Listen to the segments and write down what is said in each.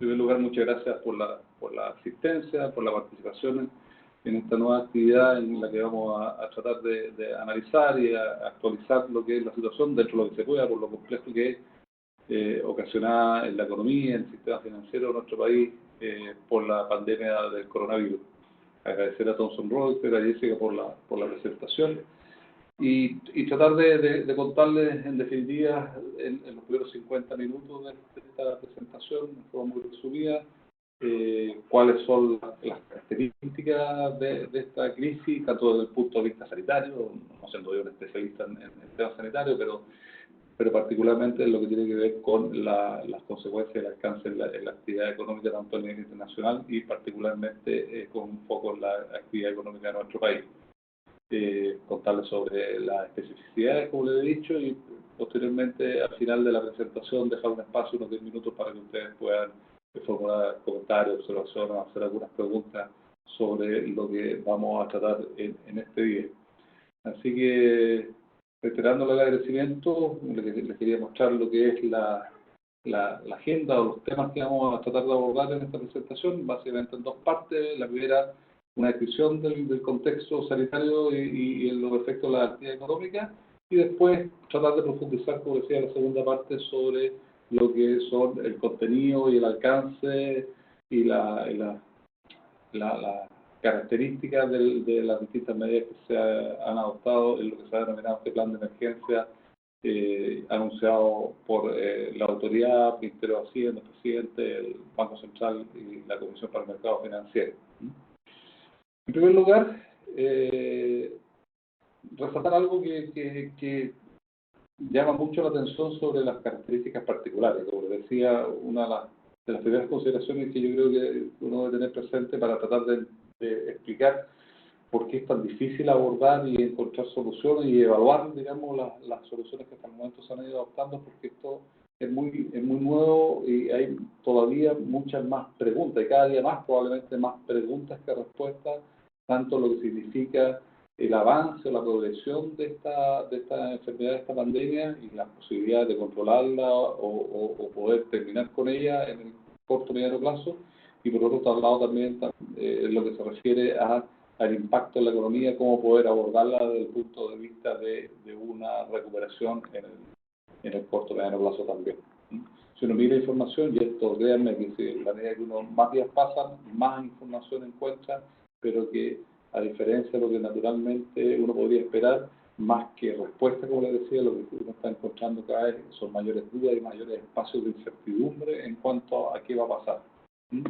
primer lugar, muchas gracias por la asistencia, por la participación en esta nueva actividad en la que vamos a tratar de analizar y a actualizar lo que es la situación dentro de lo que se pueda, por lo complejo que es, ocasionada en la economía, en el sistema financiero de nuestro país, por la pandemia del coronavirus. Agradecer a Thomson Reuters, a Jessica por la presentación y tratar de contarles en definitiva en los primeros 50 minutos de esta presentación, de forma muy resumida, cuáles son las características de esta crisis, tanto desde el punto de vista sanitario, no siendo yo un especialista en temas sanitarios, pero particularmente en lo que tiene que ver con las consecuencias del alcance en la actividad económica tanto a nivel internacional y particularmente con un foco en la actividad económica de nuestro país. Contarles sobre las especificidades, como les he dicho, y posteriormente al final de la presentación dejar un espacio, unos 10 minutos para que ustedes puedan formular comentarios, observaciones, hacer algunas preguntas sobre lo que vamos a tratar en este día. Así que, reiterando el agradecimiento, les quería mostrar lo que es la agenda o los temas que vamos a tratar de abordar en esta presentación, básicamente en dos partes. La primera, una descripción del contexto sanitario y los efectos de la actividad económica, y después tratar de profundizar, como decía, la segunda parte sobre lo que son el contenido y el alcance y las características de las distintas medidas que se han adoptado en lo que se ha denominado este plan de emergencia anunciado por la autoridad, Ministerio de Hacienda, el presidente, el Banco Central y la Comisión para el Mercado Financiero. En primer lugar, resaltar algo que llama mucho la atención sobre las características particulares. Como les decía, una de las primeras consideraciones que yo creo que uno debe tener presente para tratar de explicar por qué es tan difícil abordar y encontrar soluciones y evaluar, digamos, las soluciones que hasta el momento se han ido adoptando, porque esto es muy nuevo y hay todavía muchas más preguntas, y cada día más probablemente más preguntas que respuestas, tanto lo que significa el avance o la progresión de esta enfermedad, de esta pandemia, y las posibilidades de controlarla o poder terminar con ella en el corto o mediano plazo, y por otro lado también en lo que se refiere al impacto en la economía, cómo poder abordarla desde el punto de vista de una recuperación en el corto o mediano plazo también. Si uno mira información, y esto, créanme que si la medida que uno más días pasan, más información encuentra, pero que a diferencia de lo que naturalmente uno podría esperar, más que respuesta, como les decía, lo que uno está encontrando cada vez son mayores dudas y mayores espacios de incertidumbre en cuanto a qué va a pasar.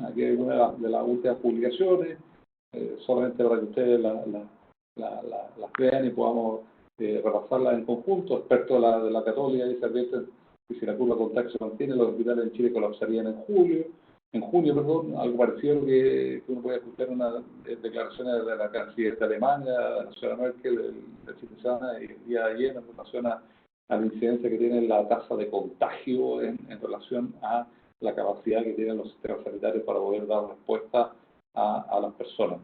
Aquí hay una de las últimas publicaciones, solamente para que ustedes las vean y podamos repasarlas en conjunto. Expertos de la Católica se advierten que si la curva de contagio se mantiene, los hospitales en Chile colapsarían en junio, algo parecido a lo que uno puede escuchar en unas declaraciones de la canciller de Alemania, la señora Merkel, el fin de semana y el día de ayer, en relación a la incidencia que tiene la tasa de contagio en relación a la capacidad que tienen los sistemas sanitarios para poder dar respuesta a las personas.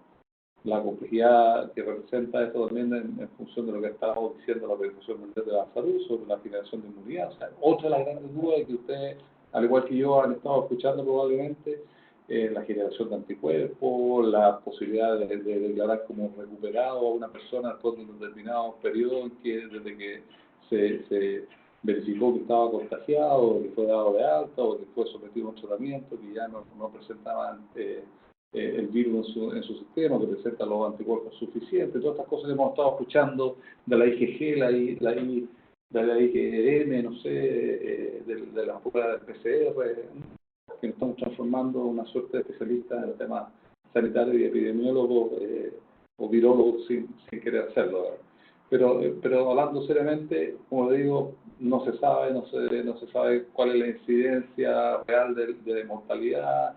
La complejidad que representa esto también en función de lo que estábamos diciendo la Organización Mundial de la Salud sobre la generación de inmunidad. O sea, otra de las grandes dudas es que ustedes, al igual que yo, han estado escuchando probablemente la generación de anticuerpos, la posibilidad de declarar como recuperado a una persona después de un determinado periodo en que desde que se verificó que estaba contagiado, o que fue dado de alta, o que fue sometido a un tratamiento, que ya no presentaban el virus en su sistema, que presenta los anticuerpos suficientes. Todas estas cosas que hemos estado escuchando de la IgG, de la IgM, no sé, de la prueba del PCR, que nos estamos transformando en una suerte de especialistas en el tema sanitario y epidemiólogos o virólogos sin querer hacerlo, ¿verdad? Pero hablando seriamente, como digo, no se sabe cuál es la incidencia real de mortalidad,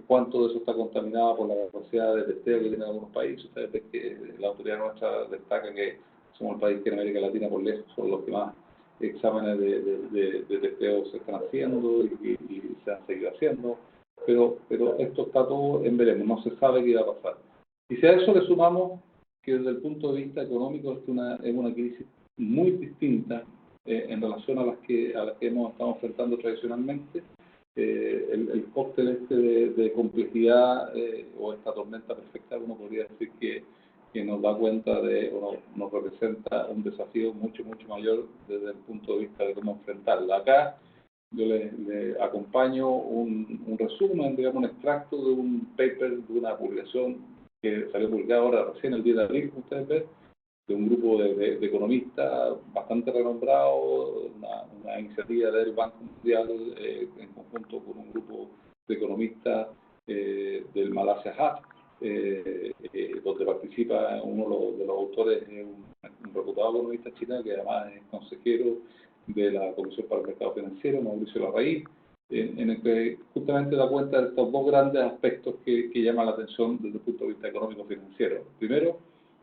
cuánto de eso está contaminado por la capacidad de testeo que tienen algunos países. Ustedes ven que la autoridad nuestra destaca que somos el país que en América Latina por lejos son los que más exámenes de testeo se están haciendo y se han seguido haciendo, pero esto está todo en veremos, no se sabe qué va a pasar. Y si a eso le sumamos que desde el punto de vista económico es una crisis muy distinta en relación a las que hemos estado enfrentando tradicionalmente, el cóctel este de complejidad o esta tormenta perfecta, uno podría decir que nos da cuenta o nos representa un desafío mucho mayor desde el punto de vista de cómo enfrentarla. Acá yo le acompaño un resumen, digamos, un extracto de un paper, de una publicación que salió publicada ahora recién el 10 de abril, como ustedes ven, de un grupo de economistas bastante renombrados, una iniciativa del Banco Mundial en conjunto con un grupo de economistas del Malaysia Hub, donde participa uno de los autores, un reputado economista chileno que además es consejero de la Comisión para el Mercado Financiero, Mauricio Larraín, en el que justamente da cuenta de estos dos grandes aspectos que llaman la atención desde el punto de vista económico-financiero. Primero,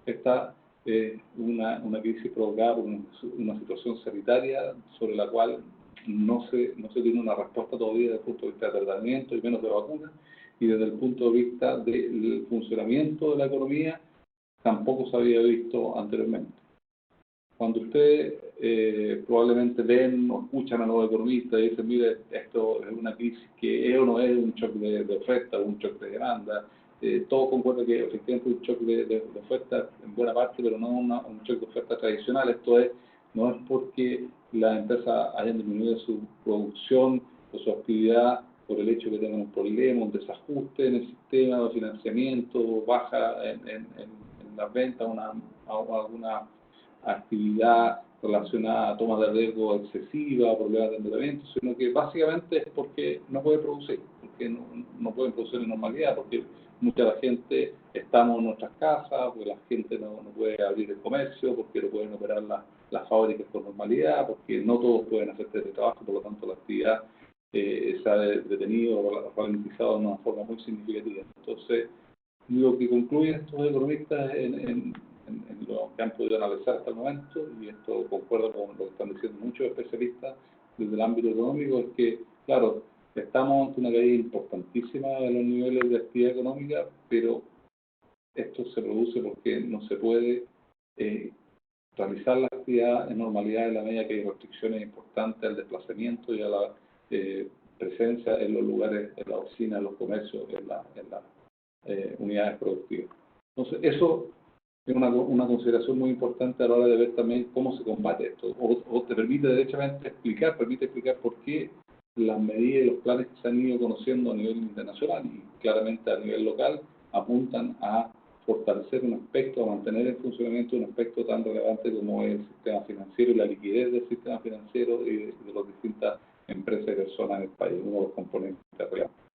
está una crisis provocada por una situación sanitaria sobre la cual no se tiene una respuesta todavía desde el punto de vista de tratamiento y menos de vacunas, y desde el punto de vista del funcionamiento de la economía tampoco se había visto anteriormente. Cuando ustedes probablemente ven o escuchan a los economistas y dicen, mire, esto es una crisis que es o no es un shock de oferta o un shock de demanda, todos concuerdan que efectivamente es un shock de oferta en buena parte, pero no un shock de oferta tradicional. Esto no es porque las empresas hayan disminuido su producción o su actividad por el hecho de que tengan un problema, un desajuste en el sistema de financiamiento, baja en las ventas, alguna actividad relacionada a toma de riesgo excesiva, problemas de endeudamiento, sino que básicamente es porque no puede producir, porque no pueden producir en normalidad, porque mucha la gente estamos en nuestras casas, porque la gente no puede abrir el comercio, porque no pueden operar las fábricas con normalidad, porque no todos pueden hacer teletrabajo, por lo tanto la actividad se ha detenido o ralentizado de una forma muy significativa. Entonces, lo que concluyen estos economistas en lo que han podido analizar hasta el momento, y esto concuerda con lo que están diciendo muchos especialistas desde el ámbito económico, es que, claro, estamos ante una caída importantísima de los niveles de actividad económica, pero esto se produce porque no se puede realizar la actividad en normalidad en la medida que hay restricciones importantes al desplazamiento y a la presencia en los lugares, en la oficina, en los comercios, en las unidades productivas. Entonces, eso es una consideración muy importante a la hora de ver también cómo se combate esto, o te permite derechamente explicar por qué las medidas y los planes que se han ido conociendo a nivel internacional y claramente a nivel local apuntan a fortalecer un aspecto, a mantener el funcionamiento de un aspecto tan relevante como es el sistema financiero y la liquidez del sistema financiero y de las distintas empresas y personas en el país, uno de los componentes relevantes.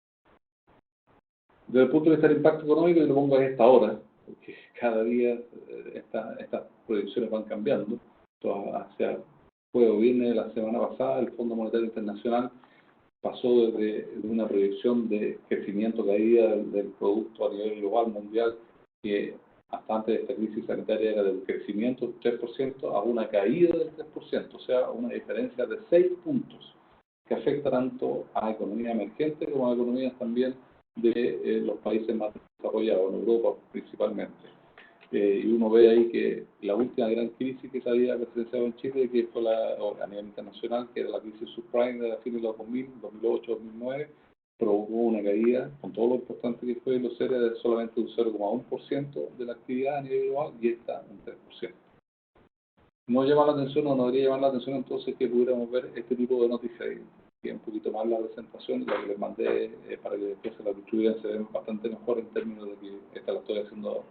Desde el punto de vista del impacto económico, yo lo pongo a esta hora, porque cada día estas proyecciones van cambiando. Hacia jueves o viernes de la semana pasada, el Fondo Monetario Internacional pasó desde una proyección de crecimiento caída del producto a nivel global mundial, que hasta antes de esta crisis sanitaria era del crecimiento del 3%, a una caída del 3%, o sea, una diferencia de 6 puntos, que afecta tanto a economías emergentes como a economías también de los países más desarrollados, en Europa principalmente. Y uno ve ahí que la última gran crisis que se había presenciado en Chile, que fue a nivel internacional, que era la crisis subprime de la fin de los 2000, 2008, 2009, provocó una caída, con todo lo importante que fue los seres, de solamente un 0,1% de la actividad a nivel global, y esta un 3%. No llama la atención, o no debería llamar la atención entonces que pudiéramos ver este tipo de noticias, y un poquito más la presentación, la que les mandé para que después se la distribuyan, se ven bastante mejor en términos de que esta la estoy haciendo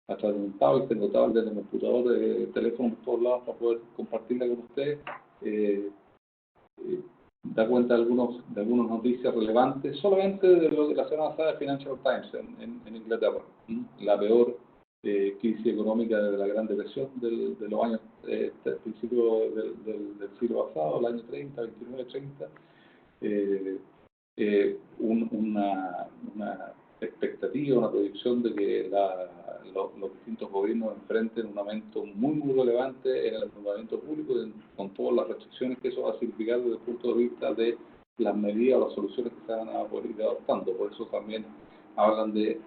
a través de un tablet, tengo tablet, de computador, de teléfono por todos lados para poder compartirla con ustedes. Da cuenta de algunas noticias relevantes, solamente de lo que la semana pasada de Financial Times en Inglaterra, la peor crisis económica de la Gran Depresión de los años, principio del siglo pasado, el año 30, 29, 30, una expectativa, una proyección de que los distintos gobiernos enfrenten un aumento muy relevante en el endeudamiento público, con todas las restricciones que eso va a significar desde el punto de vista de las medidas o las soluciones que se van a poder ir adoptando. Por eso también hablan de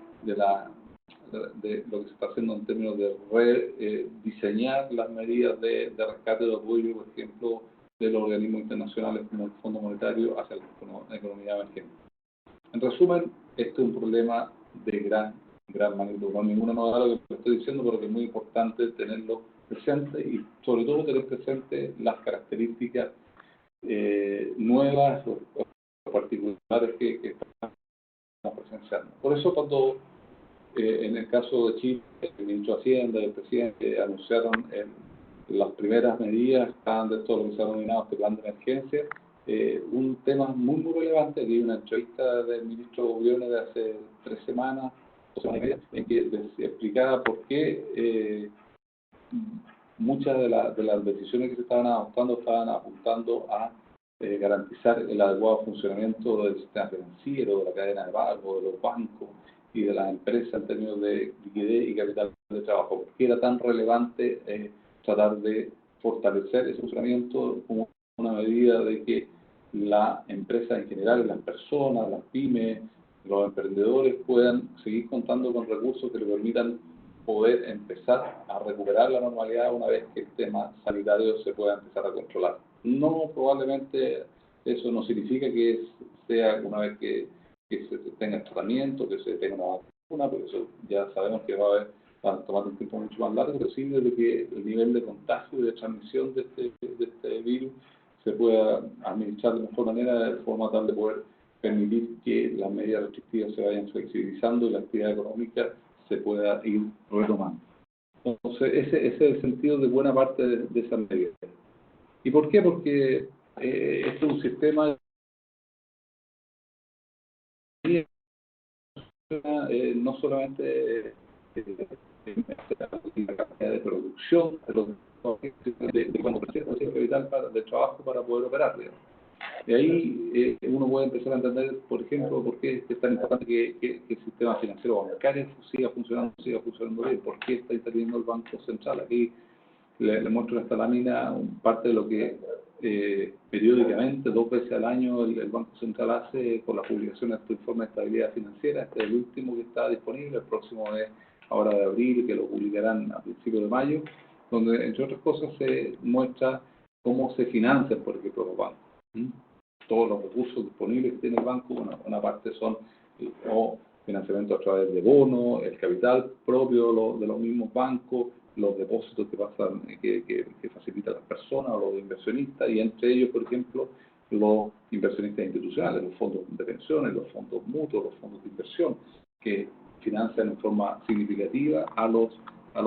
lo que se está haciendo en términos de rediseñar las medidas de rescate de apoyo, por ejemplo, de los organismos internacionales como el Fondo Monetario hacia la economía emergente. En resumen, este es un problema de gran magnitud. No ninguno novedad lo que estoy diciendo, pero que es muy importante tenerlo presente y sobre todo tener presente las características nuevas o particulares que estamos presenciando. Por eso cuando en el caso de Chile, el ministro de Hacienda y el presidente anunciaron las primeras medidas, estaban de todo lo que se ha denominado este plan de emergencia, un tema muy relevante, aquí hay una entrevista del ministro Briones de hace 3 semanas, 2 semanas y media, en que explicaba por qué muchas de las decisiones que se estaban adoptando estaban apuntando a garantizar el adecuado funcionamiento del sistema financiero, de la cadena de pago, de los bancos y de las empresas en términos de liquidez y capital de trabajo. ¿Por qué era tan relevante tratar de fortalecer ese funcionamiento como una medida de que la empresa en general, las personas, las pymes, los emprendedores puedan seguir contando con recursos que le permitan poder empezar a recuperar la normalidad una vez que el tema sanitario se pueda empezar a controlar? No, probablemente eso no significa que sea una vez que se tenga el tratamiento, que se tenga una vacuna, porque eso ya sabemos que va a tomar un tiempo mucho más largo, pero sí desde que el nivel de contagio y de transmisión de este virus se pueda administrar de mejor manera, de forma tal de poder permitir que las medidas restrictivas se vayan flexibilizando y la actividad económica se pueda ir retomando. Entonces, ese es el sentido de buena parte de esa medida. ¿Y por qué? Porque esto es un sistema no solamente la capacidad de producción, de cuando presenta el capital de trabajo para poder operar, digamos. De ahí uno puede empezar a entender, por ejemplo, por qué es tan importante que el sistema financiero bancario siga funcionando bien, por qué está interviniendo el Banco Central. Aquí le muestro en esta lámina parte de lo que periódicamente, 2 veces al año, el Banco Central hace con la publicación de este informe de estabilidad financiera. Este es el último que está disponible, el próximo es ahora de abril, que lo publicarán a principios de mayo, donde entre otras cosas se muestra cómo se financian, por ejemplo, los bancos. Todos los recursos disponibles que tiene el banco, una parte son o financiamiento a través de bonos, el capital propio de los mismos bancos, los depósitos que pasan, que facilitan las personas o los inversionistas, y entre ellos, por ejemplo, los inversionistas institucionales, los fondos de pensiones, los fondos mutuos, los fondos de inversión, que financian en forma significativa a los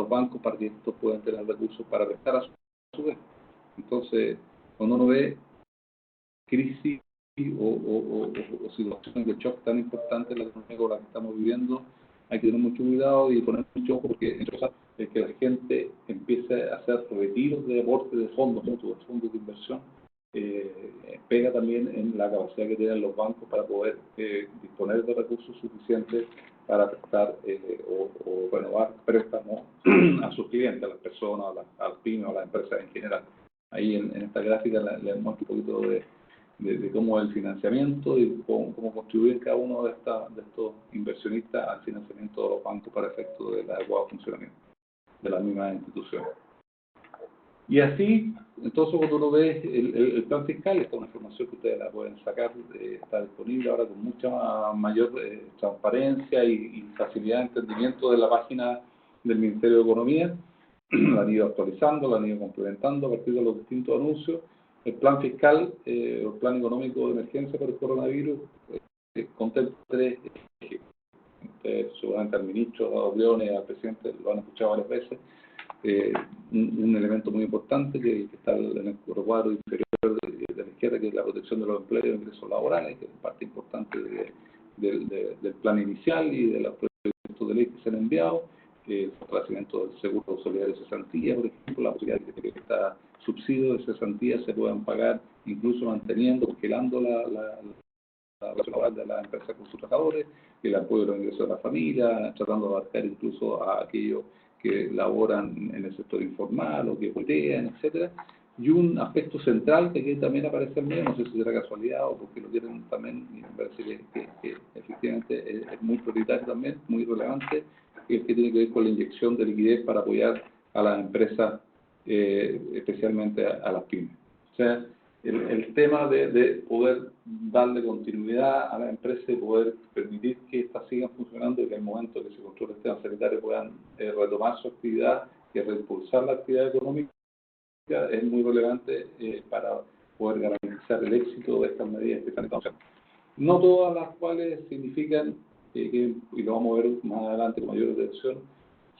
bancos para que estos puedan tener recursos para prestar a su vez. Entonces, cuando uno ve crisis o situaciones de shock tan importantes en la economía con la que estamos viviendo, hay que tener mucho cuidado y poner mucho ojo, porque entre otras cosas es que la gente empiece a hacer retiros de aporte de fondos mutuos, de fondos de inversión, pega también en la capacidad que tienen los bancos para poder disponer de recursos suficientes para prestar o renovar préstamos a sus clientes, a las personas, a las pymes, a las empresas en general. Ahí en esta gráfica les muestro un poquito de cómo es el financiamiento y cómo contribuyen cada uno de estos inversionistas al financiamiento de los bancos para efecto del adecuado funcionamiento de las mismas instituciones. Y así, entonces, cuando uno ve el plan fiscal, esta es una información que ustedes la pueden sacar, está disponible ahora con mucha mayor transparencia y facilidad de entendimiento de la página del Ministerio de Economía. La han ido actualizando, la han ido complementando a partir de los distintos anuncios. El plan fiscal, el plan económico de emergencia por el coronavirus, contempla 3 ejes. Ustedes, seguramente al ministro Briones, al presidente, lo han escuchado varias veces. Un elemento muy importante que está en el recuadro inferior de la izquierda, que es la protección de los empleos y ingresos laborales, que es parte importante del plan inicial y de los proyectos de ley que se han enviado. El fortalecimiento del seguro solidario de cesantía, por ejemplo, la posibilidad de que estos subsidios de cesantía se puedan pagar incluso manteniendo, congelando la relación laboral de las empresas con sus trabajadores, el apoyo de los ingresos de la familia, tratando de abarcar incluso a aquellos que laboran en el sector informal o que voltean, etcétera. Y un aspecto central que aquí también aparece en medio, no sé si será casualidad o porque lo quieren también, y me parece que efectivamente es muy prioritario también, muy relevante, que es que tiene que ver con la inyección de liquidez para apoyar a las empresas, especialmente a las pymes. O sea, el tema de poder darle continuidad a la empresa y poder permitir que éstas sigan funcionando y que en el momento que se controle el tema sanitario puedan retomar su actividad y reimpulsar la actividad económica, es muy relevante para poder garantizar el éxito de estas medidas que están tomando. No todas las cuales significan, y lo vamos a ver más adelante con mayor atención,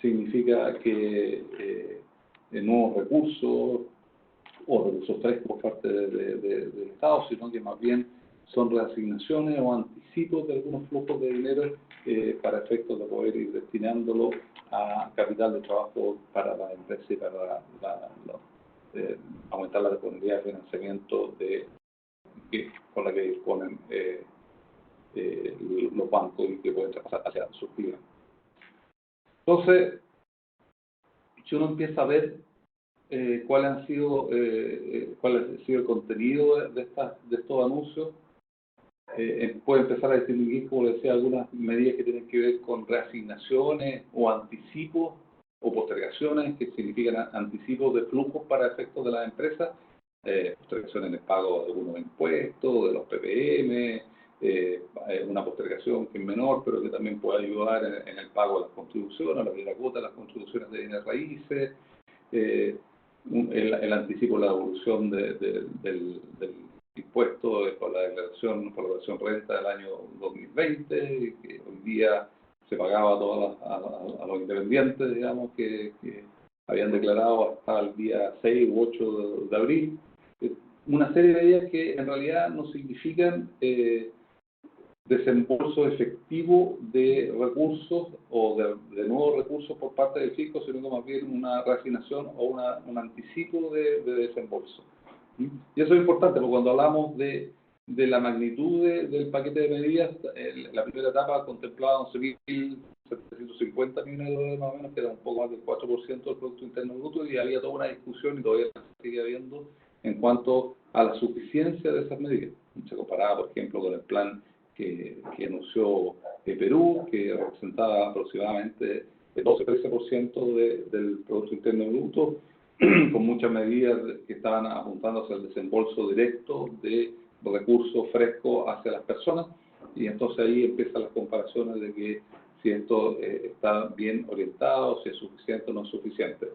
significa que nuevos recursos o recursos frescos por parte del Estado, sino que más bien son reasignaciones o anticipos de algunos flujos de dinero para efectos de poder ir destinándolo a capital de trabajo para la empresa y para aumentar la disponibilidad de financiamiento con la que disponen los bancos y que pueden traspasar hacia sus clientes. Entonces, si uno empieza a ver cuál ha sido el contenido de estos anuncios, puede empezar a distinguir, como les decía, algunas medidas que tienen que ver con reasignaciones o anticipos o postergaciones, que significan anticipos de flujos para efectos de las empresas, postergaciones en el pago de algunos impuestos, de los PPM, una postergación que es menor, pero que también puede ayudar en el pago de las contribuciones, la cuota de las contribuciones de bienes raíces, el anticipo de la evolución del impuesto por la declaración renta del año 2020, que hoy día se pagaba a los independientes, digamos, que habían declarado hasta el día 6 u 8 de abril. Una serie de medidas que en realidad no significan desembolso efectivo de recursos o de nuevos recursos por parte del fisco, sino que más bien una reasignación o un anticipo de desembolso. Y eso es importante, porque cuando hablamos de la magnitud del paquete de medidas, la primera etapa contemplaba 11.750 millones de dólares más o menos, que era un poco más del 4% del Producto Interno Bruto, y había toda una discusión, y todavía sigue habiendo, en cuanto a la suficiencia de esas medidas. Se comparaba, por ejemplo, con el plan que anunció Perú, que representaba aproximadamente el 12-13% del Producto Interno Bruto, con muchas medidas que estaban apuntando hacia el desembolso directo de recursos frescos hacia las personas, y entonces ahí empiezan las comparaciones de que si esto está bien orientado, si es suficiente o no es suficiente.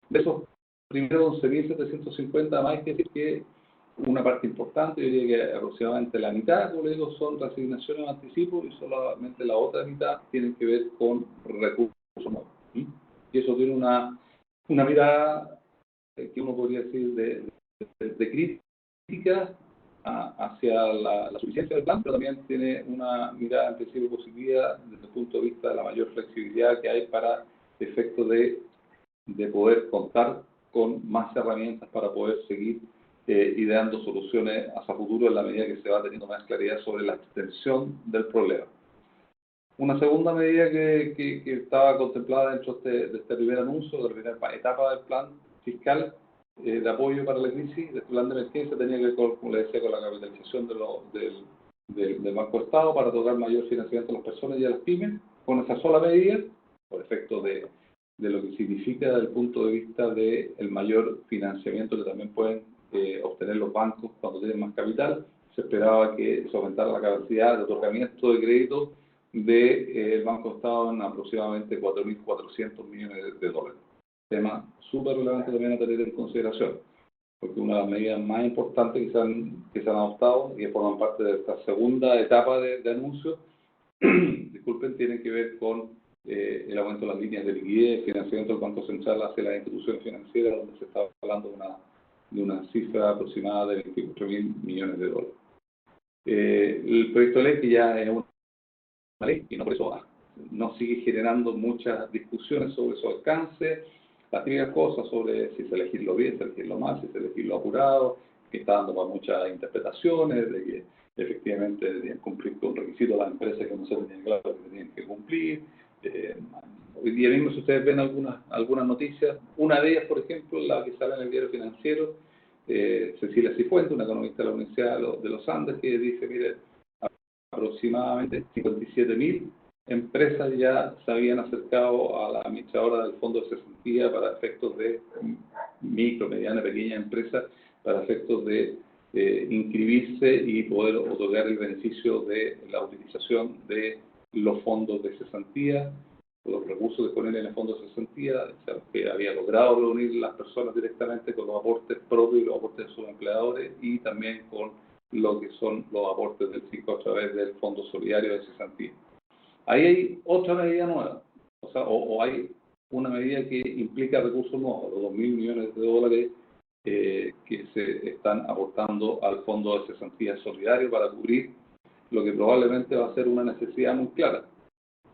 De esos primeros 11.750, más que decir que una parte importante, yo diría que aproximadamente la mitad, como le digo, son reasignaciones o anticipos, y solamente la otra mitad tienen que ver con recursos nuevos. Y eso tiene una mirada que uno podría decir de crítica hacia la suficiencia del plan, pero también tiene una mirada en principio positiva desde el punto de vista de la mayor flexibilidad que hay para efectos de poder contar con más herramientas para poder seguir ideando soluciones hacia futuro en la medida que se va teniendo más claridad sobre la extensión del problema. Una segunda medida que estaba contemplada dentro de este primer anuncio, de la primera etapa del plan fiscal de apoyo para la crisis, del plan de emergencia, tenía que ver, como les decía, con la capitalización del Banco Estado para otorgar mayor financiamiento a las personas y a las pymes, con esa sola medida, por efecto de lo que significa desde el punto de vista del mayor financiamiento que también pueden obtener los bancos cuando tienen más capital. Se esperaba que se aumentara la capacidad de otorgamiento de crédito del Banco Estado en aproximadamente 4.400 millones de dólares. Tema súper relevante también a tener en consideración, porque una de las medidas más importantes que se han adoptado y que forman parte de esta segunda etapa de anuncios, disculpen, tienen que ver con el aumento de las líneas de liquidez, financiamiento del Banco Central hacia las instituciones financieras, donde se está hablando de una cifra aproximada de 24.000 millones de dólares. El proyecto de ley, que ya es una ley, y no por eso no sigue generando muchas discusiones sobre su alcance, las típicas cosas sobre si se elegirlo bien, si elegirlo mal, si se elegirlo apurado, que está dando para muchas interpretaciones, de que efectivamente debían cumplir con requisitos las empresas que no se tenían claro que tenían que cumplir. Hoy día mismo, si ustedes ven algunas noticias, una de ellas, por ejemplo, la que sale en el Diario Financiero, Cecilia Cifuentes, una economista de la Universidad de los Andes, que dice, mire, aproximadamente 57.000 empresas ya se habían acercado a la administradora del Fondo de Cesantía para efectos de micro, mediana, pequeña empresa, para efectos de inscribirse y poder otorgar el beneficio de la utilización de los fondos de cesantía, los recursos disponibles en el fondo de cesantía, o sea, que había logrado reunir las personas directamente con los aportes propios y los aportes de sus empleadores, y también con lo que son los aportes del FICO a través del Fondo Solidario de Cesantía. Ahí hay otra medida nueva, o sea, o hay una medida que implica recursos nuevos, los 2.000 millones de dólares que se están aportando al Fondo de Cesantía Solidario para cubrir lo que probablemente va a ser una necesidad muy clara,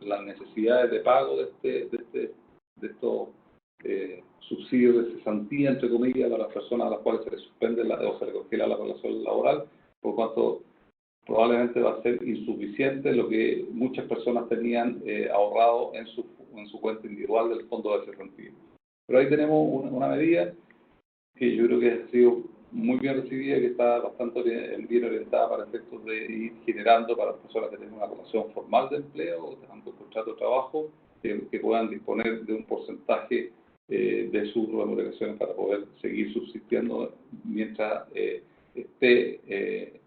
las necesidades de pago de estos subsidios de cesantía, entre comillas, para las personas a las cuales se les suspende o se les congela la relación laboral, por cuanto probablemente va a ser insuficiente lo que muchas personas tenían ahorrado en su cuenta individual del fondo de cesantía. Pero ahí tenemos una medida que yo creo que ha sido muy bien recibida, que está bastante bien orientada para efectos de ir generando para las personas que tienen una relación formal de empleo o tengan un contrato de trabajo, que puedan disponer de un porcentaje de sus remuneraciones para poder seguir subsistiendo mientras esté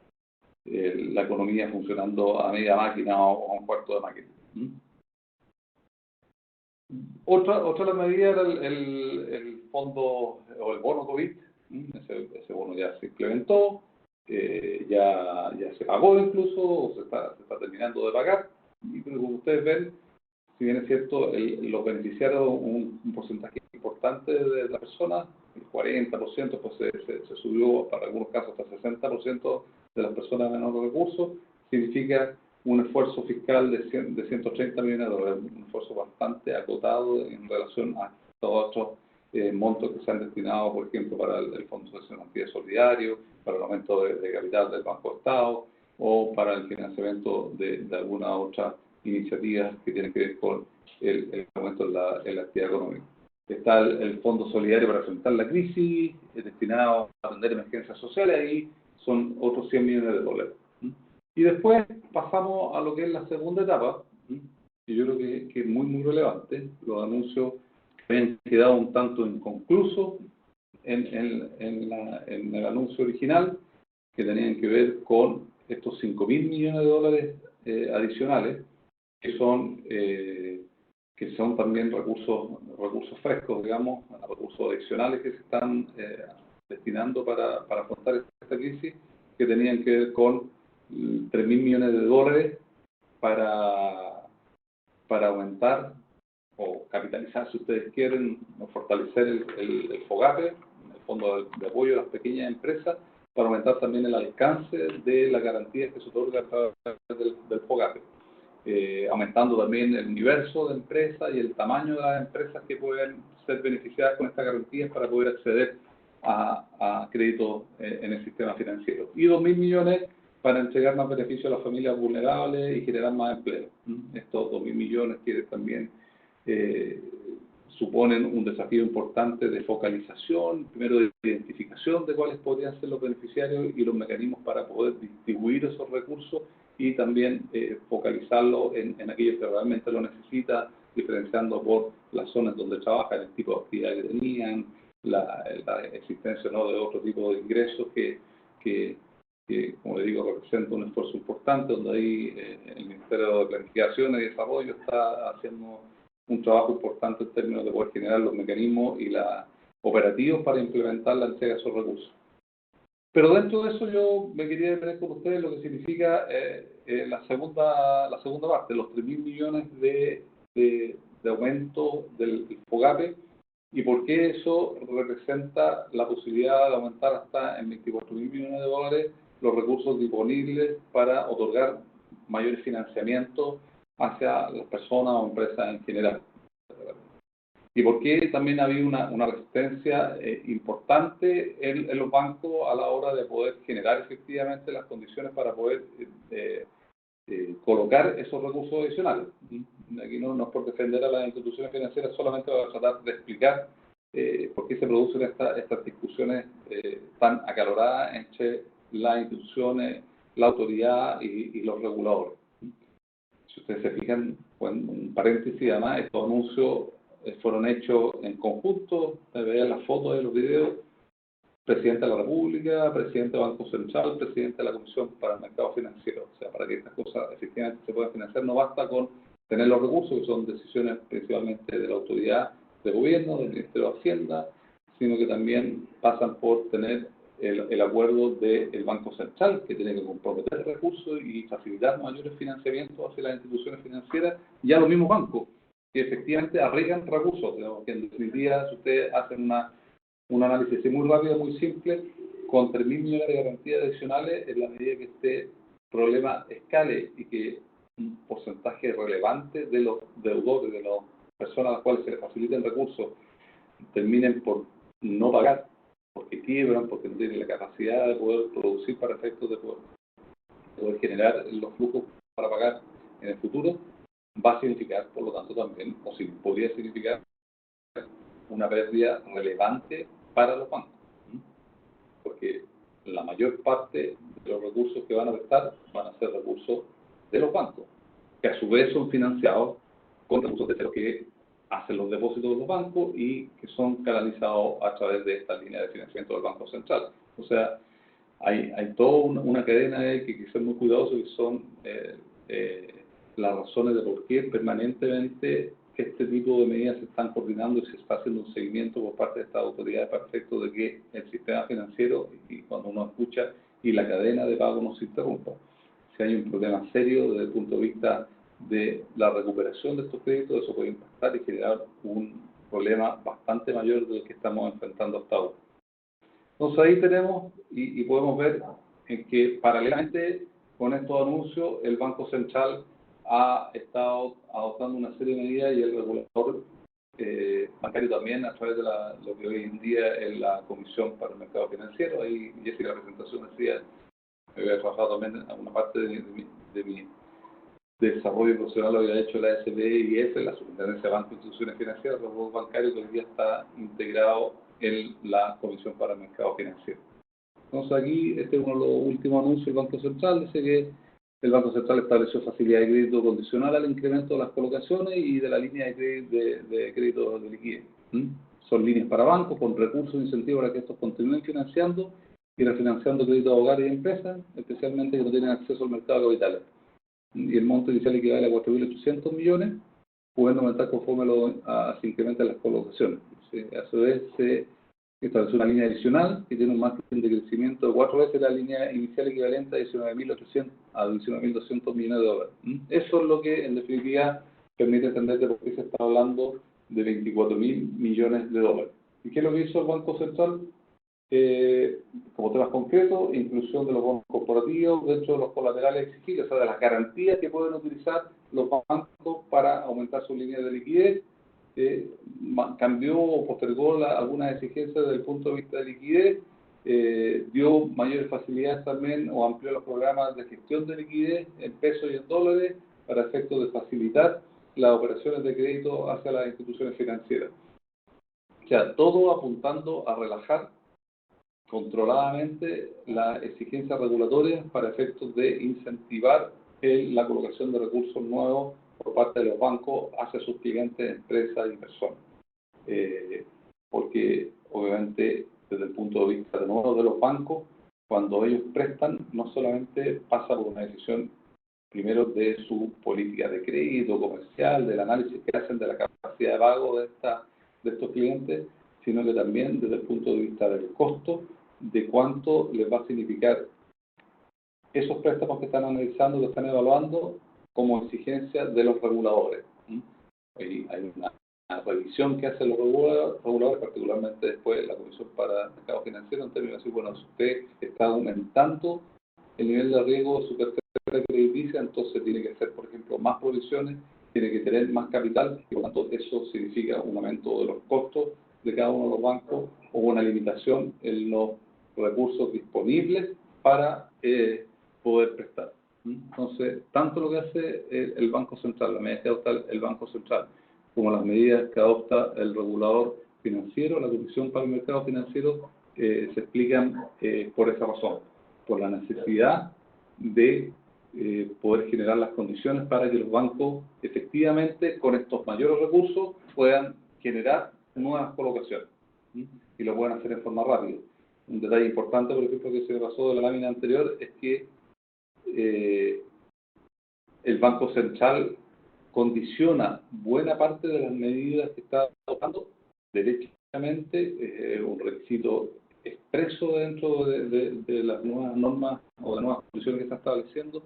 la economía funcionando a media máquina o a un cuarto de máquina. Otra de las medidas era el fondo o el bono COVID. Ese bono ya se implementó, ya se pagó incluso, o se está terminando de pagar, pero como ustedes ven, si bien es cierto, los beneficiarios, un porcentaje importante de las personas, el 40%, pues se subió para algunos casos hasta el 60% de las personas de menores recursos, significa un esfuerzo fiscal de 130 millones de dólares, un esfuerzo bastante acotado en relación a todos otros montos que se han destinado, por ejemplo, para el Fondo de Cesantía Solidario, para el aumento de capital del Banco de Estado, o para el financiamiento de algunas otras iniciativas que tienen que ver con el aumento en la actividad económica. Está el Fondo Solidario para enfrentar la crisis, destinado a atender emergencias sociales, ahí son otros 100 millones de dólares. Y después pasamos a lo que es la segunda etapa, y yo creo que es muy relevante. Los anuncios habían quedado un tanto inconclusos en el anuncio original, que tenían que ver con estos 5.000 millones de dólares adicionales, que son también recursos frescos, digamos, recursos adicionales que se están destinando para afrontar esta crisis, que tenían que ver con 3.000 millones de dólares para aumentar o capitalizar, si ustedes quieren, o fortalecer el FOGAPE, el Fondo de Apoyo a las Pequeñas Empresas, para aumentar también el alcance de las garantías que se otorgan a través del FOGAPE, aumentando también el universo de empresas y el tamaño de las empresas que pueden ser beneficiadas con estas garantías para poder acceder a créditos en el sistema financiero. Y 2.000 millones para entregar más beneficios a las familias vulnerables y generar más empleo. Estos 2.000 millones que también suponen un desafío importante de focalización, primero de identificación de cuáles podrían ser los beneficiarios y los mecanismos para poder distribuir esos recursos, y también focalizarlo en aquellos que realmente lo necesitan, diferenciando por las zonas donde trabajan, el tipo de actividad que tenían, la existencia, ¿no?, de otro tipo de ingresos que como le digo, representa un esfuerzo importante, donde ahí el Ministerio de Planificación y Desarrollo está haciendo un trabajo importante en términos de poder generar los mecanismos y los operativos para implementar la entrega de esos recursos. Pero dentro de eso yo me quería detener con ustedes lo que significa la segunda parte, los 3.000 millones de aumento del FOGAPE, y por qué eso representa la posibilidad de aumentar hasta en 24.000 millones de dólares los recursos disponibles para otorgar mayores financiamientos hacia las personas o empresas en general. Y por qué también ha habido una resistencia importante en los bancos a la hora de poder generar efectivamente las condiciones para poder colocar esos recursos adicionales. Aquí no es por defender a las instituciones financieras, solamente para tratar de explicar por qué se producen estas discusiones tan acaloradas entre las instituciones, la autoridad y los reguladores. Si ustedes se fijan, en un paréntesis, además, estos anuncios fueron hechos en conjunto, ustedes vean las fotos de los videos, Presidente de la República, Presidente del Banco Central, Presidente de la Comisión para el Mercado Financiero. O sea, para que estas cosas efectivamente se puedan financiar, no basta con tener los recursos, que son decisiones principalmente de la autoridad de gobierno, del Ministerio de Hacienda, sino que también pasan por tener el acuerdo del Banco Central, que tiene que comprometer recursos y facilitar mayores financiamientos hacia las instituciones financieras y a los mismos bancos, que efectivamente arraigan recursos. Digamos, que en definitiva, si ustedes hacen un análisis muy rápido, muy simple, con 3.000 millones de garantías adicionales, en la medida que este problema escale y que un porcentaje relevante de los deudores, de las personas a las cuales se les faciliten recursos, terminen por no pagar, porque quiebran, porque no tienen la capacidad de poder producir para efectos de poder generar los flujos para pagar en el futuro, va a significar, por lo tanto, también, o si podría significar, una pérdida relevante para los bancos, porque la mayor parte de los recursos que van a prestar van a ser recursos de los bancos, que a su vez son financiados con recursos de terceros que hacen los depósitos de los bancos y que son canalizados a través de esta línea de financiamiento del Banco Central. O sea, hay toda una cadena que hay que ser muy cuidadoso, y son las razones de por qué permanentemente este tipo de medidas se están coordinando y se está haciendo un seguimiento por parte de estas autoridades para efecto de que el sistema financiero, y cuando uno escucha, y la cadena de pago no se interrumpa. Si hay un problema serio desde el punto de vista de la recuperación de estos créditos, eso puede impactar y generar un problema bastante mayor del que estamos enfrentando hasta ahora. Entonces ahí tenemos y podemos ver en que paralelamente con estos anuncios el Banco Central ha estado adoptando una serie de medidas, y el regulador bancario también, a través de lo que hoy en día es la Comisión para el Mercado Financiero. Ahí Jessica, la presentación decía, había trabajado también en una parte de mi desarrollo profesional, lo había hecho la SBIF, la Superintendencia de Bancos e Instituciones Financieras, el regulador bancario, que hoy día está integrado en la Comisión para el Mercado Financiero. Entonces aquí, este es uno de los últimos anuncios del Banco Central, dice que el Banco Central estableció facilidad de crédito condicional al incremento de las colocaciones y de la línea de crédito de liquidez. Son líneas para bancos con recursos e incentivos para que estos continúen financiando y refinanciando créditos a hogares y empresas, especialmente que no tienen acceso al mercado de capitales. Y el monto inicial equivale a 4.800 millones, pudiendo aumentar conforme se incrementan las colocaciones. A su vez, se estableció una línea adicional que tiene un margen de crecimiento de 4 veces la línea inicial equivalente a 19.200 millones de dólares. Eso es lo que, en definitiva, permite entender de por qué se está hablando de 24.000 millones de dólares. ¿Y qué es lo que hizo el Banco Central? Como temas concretos, inclusión de los bonos corporativos dentro de los colaterales exigibles, o sea, de las garantías que pueden utilizar los bancos para aumentar sus líneas de liquidez. Cambió o postergó algunas exigencias desde el punto de vista de liquidez, dio mayores facilidades también, o amplió los programas de gestión de liquidez en pesos y en dólares para efectos de facilitar las operaciones de crédito hacia las instituciones financieras. O sea, todo apuntando a relajar controladamente las exigencias regulatorias para efectos de incentivar la colocación de recursos nuevos por parte de los bancos hacia sus clientes, empresas y personas. Porque obviamente desde el punto de vista de nuevo de los bancos, cuando ellos prestan, no solamente pasa por una decisión primero de su política de crédito comercial, del análisis que hacen de la capacidad de pago de estos clientes, sino que también desde el punto de vista del costo, de cuánto les va a significar esos préstamos que están analizando, que están evaluando, como exigencia de los reguladores. Hay una revisión que hacen los reguladores, particularmente después la Comisión para el Mercado Financiero, en términos de decir, bueno, si usted está aumentando el nivel de riesgo de su cartera crediticia, entonces tiene que hacer, por ejemplo, más provisiones, tiene que tener más capital, y por lo tanto eso significa un aumento de los costos de cada uno de los bancos, o una limitación en los recursos disponibles para poder prestar. Entonces, tanto lo que hace el Banco Central, la medida que adopta el Banco Central, como las medidas que adopta el regulador financiero, la Comisión para el Mercado Financiero, se explican por esa razón, por la necesidad de poder generar las condiciones para que los bancos efectivamente, con estos mayores recursos, puedan generar nuevas colocaciones y lo puedan hacer en forma rápida. un detalle importante, por ejemplo, que se me pasó de la lámina anterior, es que el Banco Central condiciona buena parte de las medidas que está adoptando derechamente, un requisito expreso dentro de las nuevas normas o las nuevas condiciones que se están estableciendo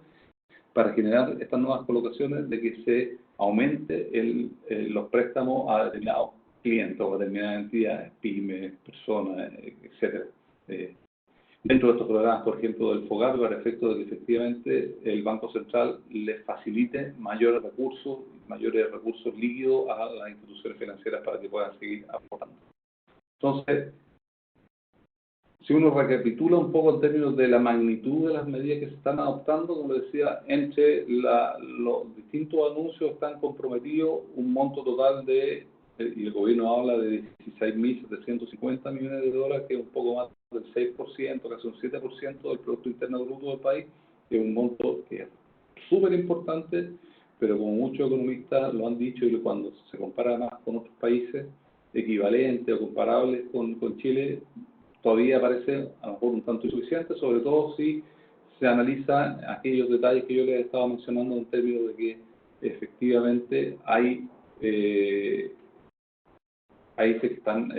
para generar estas nuevas colocaciones de que se aumente los préstamos a determinados clientes o a determinadas entidades, pymes, personas, etcétera. Dentro de estos programas, por ejemplo, del FOGAP, para efecto de que efectivamente el Banco Central les facilite mayores recursos líquidos a las instituciones financieras para que puedan seguir aportando. Entonces, si uno recapitula un poco en términos de la magnitud de las medidas que se están adoptando, como decía, entre los distintos anuncios están comprometidos un monto total de, y el gobierno habla de 16.750 millones de dólares, que es un poco más del 6%, casi un 7% del Producto Interno Bruto del país, que es un monto que es súper importante, pero como muchos economistas lo han dicho, y cuando se compara más con otros países equivalentes o comparables con Chile, todavía parece a lo mejor un tanto insuficiente, sobre todo si se analizan aquellos detalles que yo les estaba mencionando en términos de que efectivamente hay países que están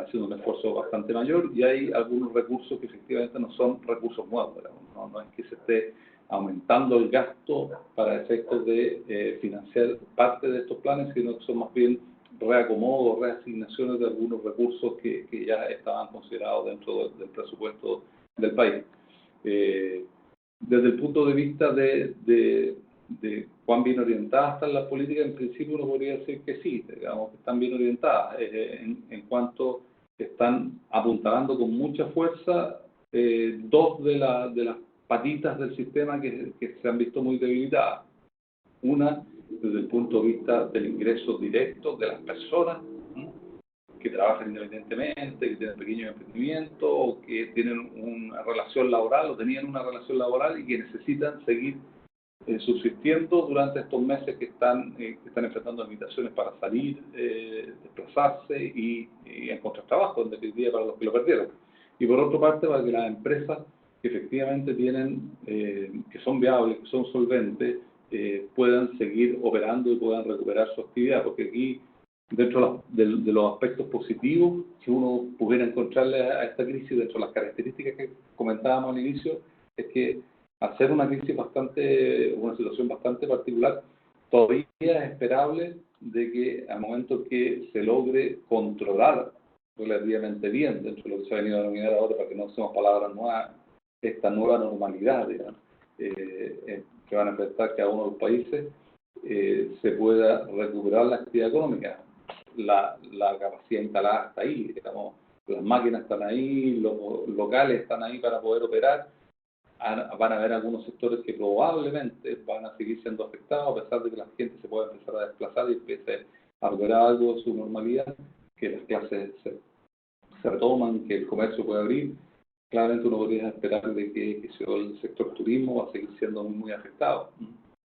haciendo un esfuerzo bastante mayor y hay algunos recursos que efectivamente no son recursos nuevos, no es que se esté aumentando el gasto para efectos de financiar parte de estos planes, sino que son más bien reacomodos, reasignaciones de algunos recursos que ya estaban considerados dentro del presupuesto del país. Desde el punto de vista de cuán bien orientadas están las políticas, en principio uno podría decir que sí, digamos que están bien orientadas, en cuanto están apuntalando con mucha fuerza dos de las patitas del sistema que se han visto muy debilitadas. Una, desde el punto de vista del ingreso directo de las personas que trabajan independientemente, que tienen pequeños emprendimientos, o que tienen una relación laboral, o tenían una relación laboral y que necesitan seguir subsistiendo durante estos meses que están enfrentando limitaciones para salir, desplazarse y encontrar trabajo, en definitiva, para los que lo perdieron. Y por otra parte, para que las empresas que efectivamente tienen, que son viables, que son solventes, puedan seguir operando y puedan recuperar su actividad, porque aquí, dentro de los aspectos positivos que uno pudiera encontrarle a esta crisis, dentro de las características que comentábamos al inicio, es que al ser una crisis una situación bastante particular, todavía es esperable de que al momento que se logre controlar relativamente bien, dentro de lo que se ha venido a denominar ahora, para que no usemos palabras nuevas, esta nueva normalidad, digamos, que van a enfrentar cada uno de los países, se pueda recuperar la actividad económica. La capacidad instalada está ahí, digamos, las máquinas están ahí, los locales están ahí para poder operar. Van a haber algunos sectores que probablemente van a seguir siendo afectados, a pesar de que la gente se pueda empezar a desplazar y empiece a recuperar algo de su normalidad, que las clases se retoman, que el comercio puede abrir. Claramente uno podría esperar de que el sector turismo va a seguir siendo muy afectado.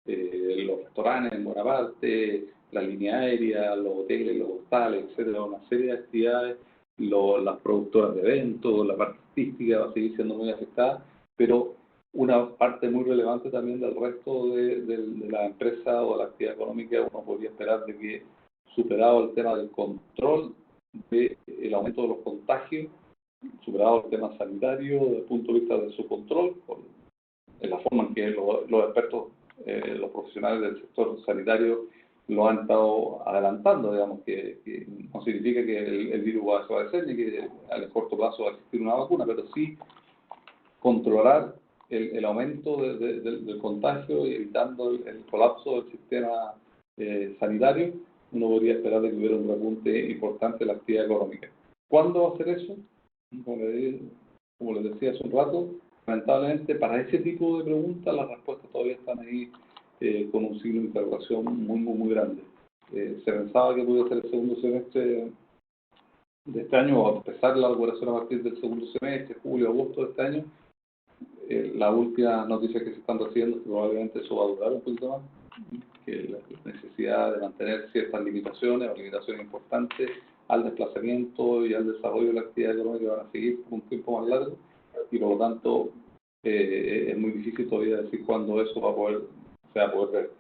Los restaurantes en buena parte, la línea aérea, los hoteles, los hostales, etcétera, una serie de actividades, las productoras de eventos, la parte artística va a seguir siendo muy afectada, pero una parte muy relevante también del resto de la empresa o de la actividad económica, uno podría esperar de que, superado el tema del control del aumento de los contagios, superado el tema sanitario desde el punto de vista de su control, en la forma en que los expertos, los profesionales del sector sanitario lo han estado adelantando, digamos, que no significa que el virus va a desaparecer ni que a corto plazo va a existir una vacuna, pero sí controlar el aumento del contagio y evitando el colapso del sistema sanitario. Uno podría esperar de que hubiera un repunte importante de la actividad económica. ¿Cuándo va a ser eso? Como les decía hace un rato, lamentablemente para ese tipo de preguntas las respuestas todavía están ahí con un signo de interrogación muy grande. Se pensaba que podía ser el segundo semestre de este año, o empezar la elaboración a partir del segundo semestre, julio, agosto de este año. La última noticia que se están recibiendo es que probablemente eso va a durar un poquito más, que la necesidad de mantener ciertas limitaciones o limitaciones importantes al desplazamiento y al desarrollo de la actividad económica van a seguir por un tiempo más largo, y por lo tanto es muy difícil todavía decir cuándo eso se va a poder ver.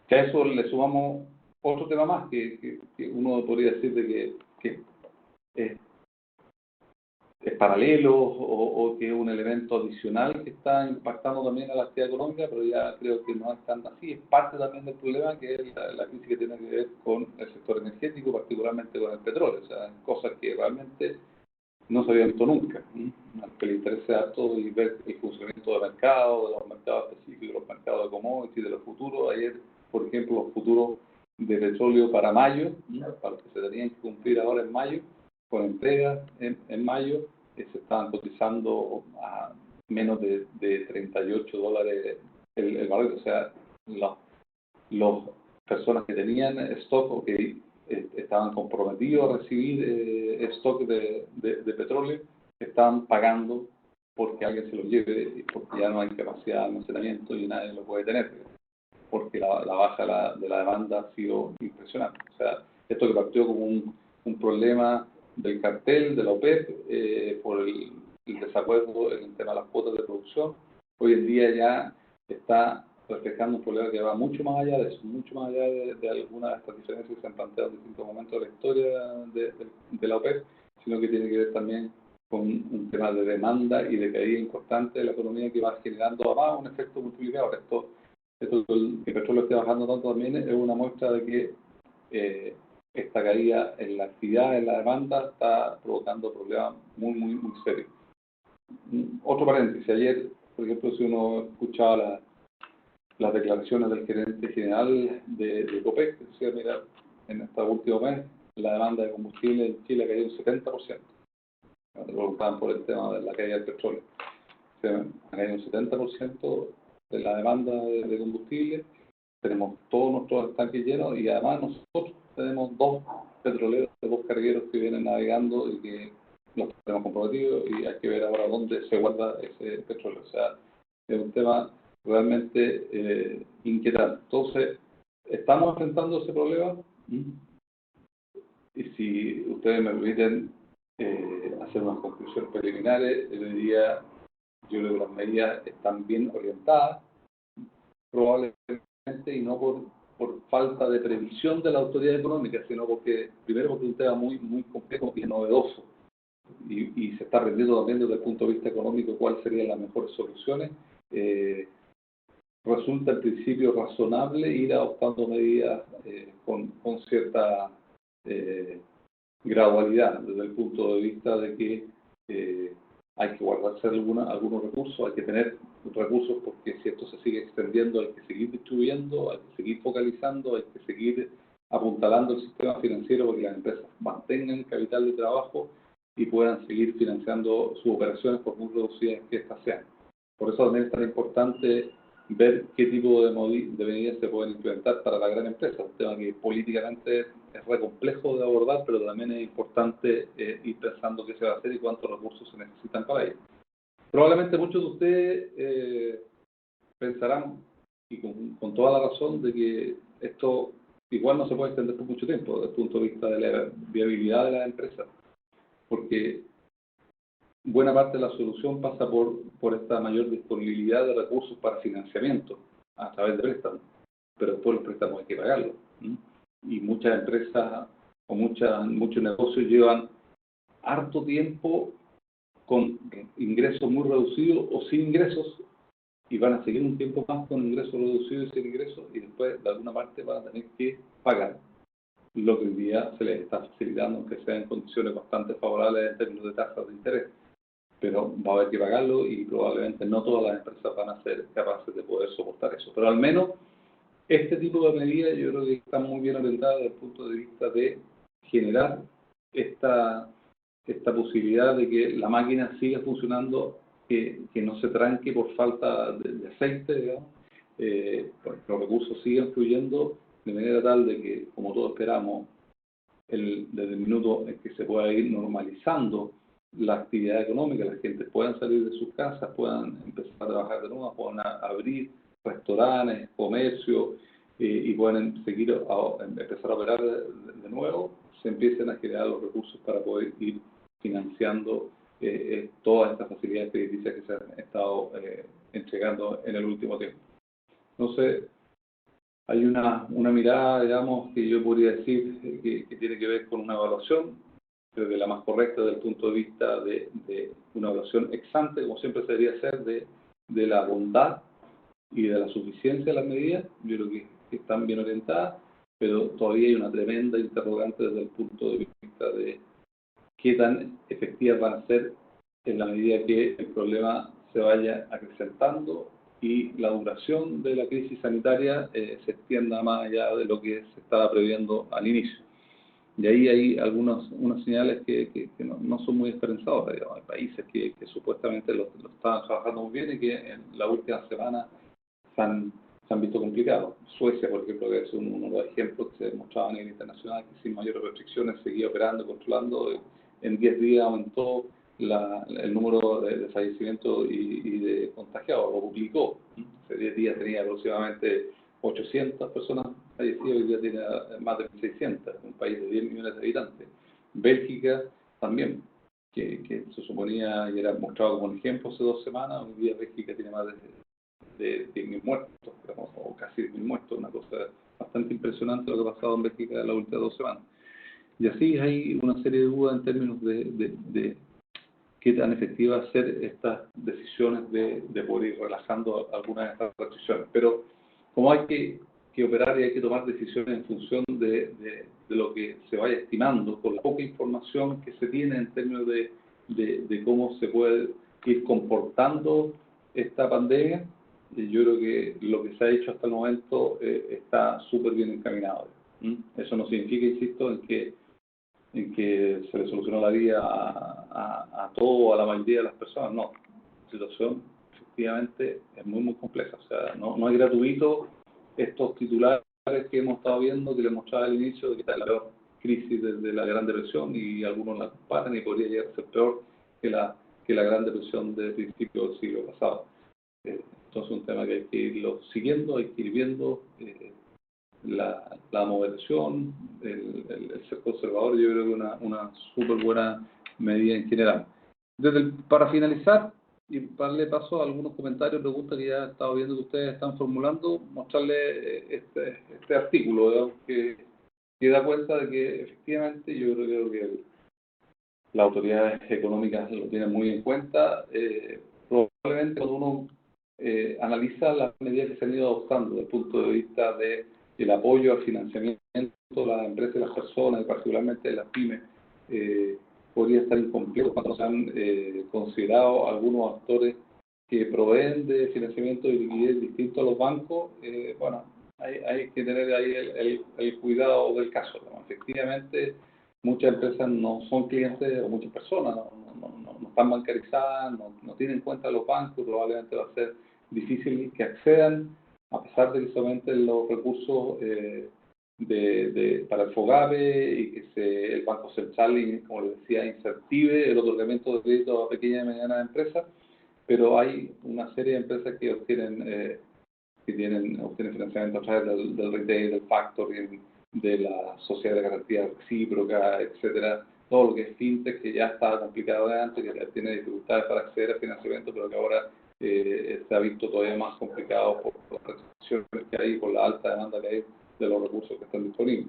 Que a eso le sumamos otro tema más, que uno podría decir de que es paralelo o que es un elemento adicional que está impactando también a la actividad económica, pero ya creo que no es tan así. Es parte también del problema, que es la crisis que tiene que ver con el sector energético, particularmente con el petróleo. O sea, cosas que realmente no se habían visto nunca. Al que le interese a todos y ver el funcionamiento del mercado, de los mercados específicos, de los mercados de commodities, de los futuros. Ayer, por ejemplo, los futuros de petróleo para mayo, para los que se tenían que cumplir ahora en mayo, con entregas en mayo, se estaban cotizando a menos de $38 el barril. O sea, las personas que tenían stock o que estaban comprometidos a recibir stock de petróleo, estaban pagando porque alguien se lo lleve, porque ya no hay capacidad de almacenamiento y nadie lo puede tener, porque la baja de la demanda ha sido impresionante. O sea, esto que partió como un problema del cartel, de la OPEP, por el desacuerdo en el tema de las cuotas de producción, hoy en día ya está reflejando un problema que va mucho más allá de eso, mucho más allá de algunas de estas diferencias que se han planteado en distintos momentos de la historia de la OPEP, sino que tiene que ver también con un tema de demanda y de caída importante de la economía, que va generando además un efecto multiplicador. Esto que el petróleo esté bajando tanto también es una muestra de que esta caída en la actividad, en la demanda, está provocando problemas muy serios. Otro paréntesis: ayer, por ejemplo, si uno escuchaba las declaraciones del gerente general de COPEC, que decía, mira, en este último mes la demanda de combustible en Chile ha caído un 70%. Lo preguntaban por el tema de la caída del petróleo. Se ha caído un 70% de la demanda de combustible. Tenemos todos nuestros tanques llenos y además nosotros tenemos 2 petroleros, 2 cargueros que vienen navegando y que los tenemos comprometidos, y hay que ver ahora dónde se guarda ese petróleo. O sea, es un tema realmente inquietante. Entonces, estamos enfrentando ese problema, y si ustedes me permiten hacer unas conclusiones preliminares, hoy día yo creo que las medidas están bien orientadas, probablemente, y no por falta de previsión de la autoridad económica, sino primero porque es un tema muy complejo y novedoso, y se está aprendiendo también desde el punto de vista económico cuáles serían las mejores soluciones. Resulta al principio razonable ir adoptando medidas con cierta gradualidad, desde el punto de vista de que hay que guardarse algunos recursos, hay que tener recursos, porque si esto se sigue extendiendo hay que seguir distribuyendo, hay que seguir focalizando, hay que seguir apuntalando el sistema financiero para que las empresas mantengan capital de trabajo y puedan seguir financiando sus operaciones, por muy reducidas que estas sean. Por eso también es tan importante ver qué tipo de medidas se pueden implementar para la gran empresa, un tema que políticamente es re complejo de abordar, pero también es importante ir pensando qué se va a hacer y cuántos recursos se necesitan para ello. Probablemente muchos de ustedes pensarán, y con toda la razón, de que esto igual no se puede extender por mucho tiempo desde el punto de vista de la viabilidad de las empresas, porque buena parte de la solución pasa por esta mayor disponibilidad de recursos para financiamiento a través de préstamos, pero después los préstamos hay que pagarlos. Y muchas empresas o muchos negocios llevan harto tiempo con ingresos muy reducidos o sin ingresos, y van a seguir un tiempo más con ingresos reducidos y sin ingresos, y después de alguna parte van a tener que pagar lo que hoy día se les está facilitando, aunque sea en condiciones bastante favorables en términos de tasas de interés. Pero va a haber que pagarlo, y probablemente no todas las empresas van a ser capaces de poder soportar eso. Pero al menos este tipo de medidas yo creo que están muy bien orientadas desde el punto de vista de generar esta posibilidad de que la máquina siga funcionando, que no se tranque por falta de aceite, digamos, los recursos sigan fluyendo de manera tal de que, como todos esperamos, desde el minuto en que se pueda ir normalizando la actividad económica, la gente puedan salir de sus casas, puedan empezar a trabajar de nuevo, puedan abrir restaurantes, comercio, y puedan empezar a operar de nuevo, se empiecen a generar los recursos para poder ir financiando todas estas facilidades crediticias que se han estado entregando en el último tiempo. Entonces, hay una mirada, digamos, que yo podría decir que tiene que ver con una evaluación, creo que la más correcta desde el punto de vista de una evaluación ex ante, como siempre se debería hacer, de la bondad y de la suficiencia de las medidas. Yo creo que están bien orientadas, pero todavía hay una tremenda interrogante desde el punto de vista de qué tan efectivas van a ser en la medida que el problema se vaya acrecentando y la duración de la crisis sanitaria se extienda más allá de lo que se estaba previendo al inicio. Y ahí hay unas señales que no son muy esperanzadoras. Hay países que supuestamente lo estaban trabajando muy bien y que en la última semana se han visto complicados. Suecia, por ejemplo, que es uno de los ejemplos que se mostraba a nivel internacional, que sin mayores restricciones seguía operando, controlando. En 10 días aumentó el número de fallecimientos y de contagiados, lo duplicó. Hace 10 días tenía aproximadamente 800 personas fallecidas, hoy día tiene más de 600, un país de 10 millones de habitantes. Bélgica también, que se suponía y era mostrado como un ejemplo hace 2 semanas, hoy día Bélgica tiene más de 10.000 muertos, digamos, o casi 10.000 muertos, una cosa bastante impresionante lo que ha pasado en Bélgica en las últimas 2 semanas. Y así hay una serie de dudas en términos de qué tan efectivas ser estas decisiones de poder ir relajando algunas de estas restricciones. Pero como hay que operar y hay que tomar decisiones en función de lo que se vaya estimando, con la poca información que se tiene en términos de cómo se puede ir comportando esta pandemia, yo creo que lo que se ha hecho hasta el momento está súper bien encaminado. Eso no significa, insisto, en que se le solucionó la vida a todo, a la mayoría de las personas. No, la situación efectivamente es muy compleja. O sea, no es gratuito estos titulares que hemos estado viendo, que les mostraba al inicio, de que está la peor crisis desde la Gran Depresión, y algunos la comparan y podría llegar a ser peor que la Gran Depresión de principios del siglo pasado. Entonces es un tema que hay que irlo siguiendo, hay que ir viendo. La moderación, el ser conservador, yo creo que es una súper buena medida en general. Para finalizar, y darle paso a algunos comentarios, preguntas que ya he estado viendo que ustedes están formulando, mostrarle este artículo, digamos, que da cuenta de que efectivamente yo creo que las autoridades económicas lo tienen muy en cuenta. Probablemente cuando uno analiza las medidas que se han ido adoptando desde el punto de vista del apoyo al financiamiento de las empresas y las personas, y particularmente de las pymes, podría estar incompleto cuando se han considerado algunos actores que proveen de financiamiento y liquidez distinto a los bancos. Bueno, hay que tener ahí el cuidado del caso, ¿no? Efectivamente, muchas empresas no son clientes, o muchas personas no están bancarizadas, no tienen cuenta de los bancos, probablemente va a ser difícil que accedan, a pesar de que solamente los recursos para el FOGAPE y que el Banco Central, como les decía, incentive el otorgamiento de crédito a pequeñas y medianas empresas, pero hay una serie de empresas que obtienen financiamiento a través del retail, del factoring, de la sociedad de garantía recíproca, etcétera, todo lo que es fintech, que ya estaba complicado de antes, que tiene dificultades para acceder al financiamiento, pero que ahora se ha visto todavía más complicado por las restricciones que hay y por la alta demanda que hay de los recursos que están disponibles.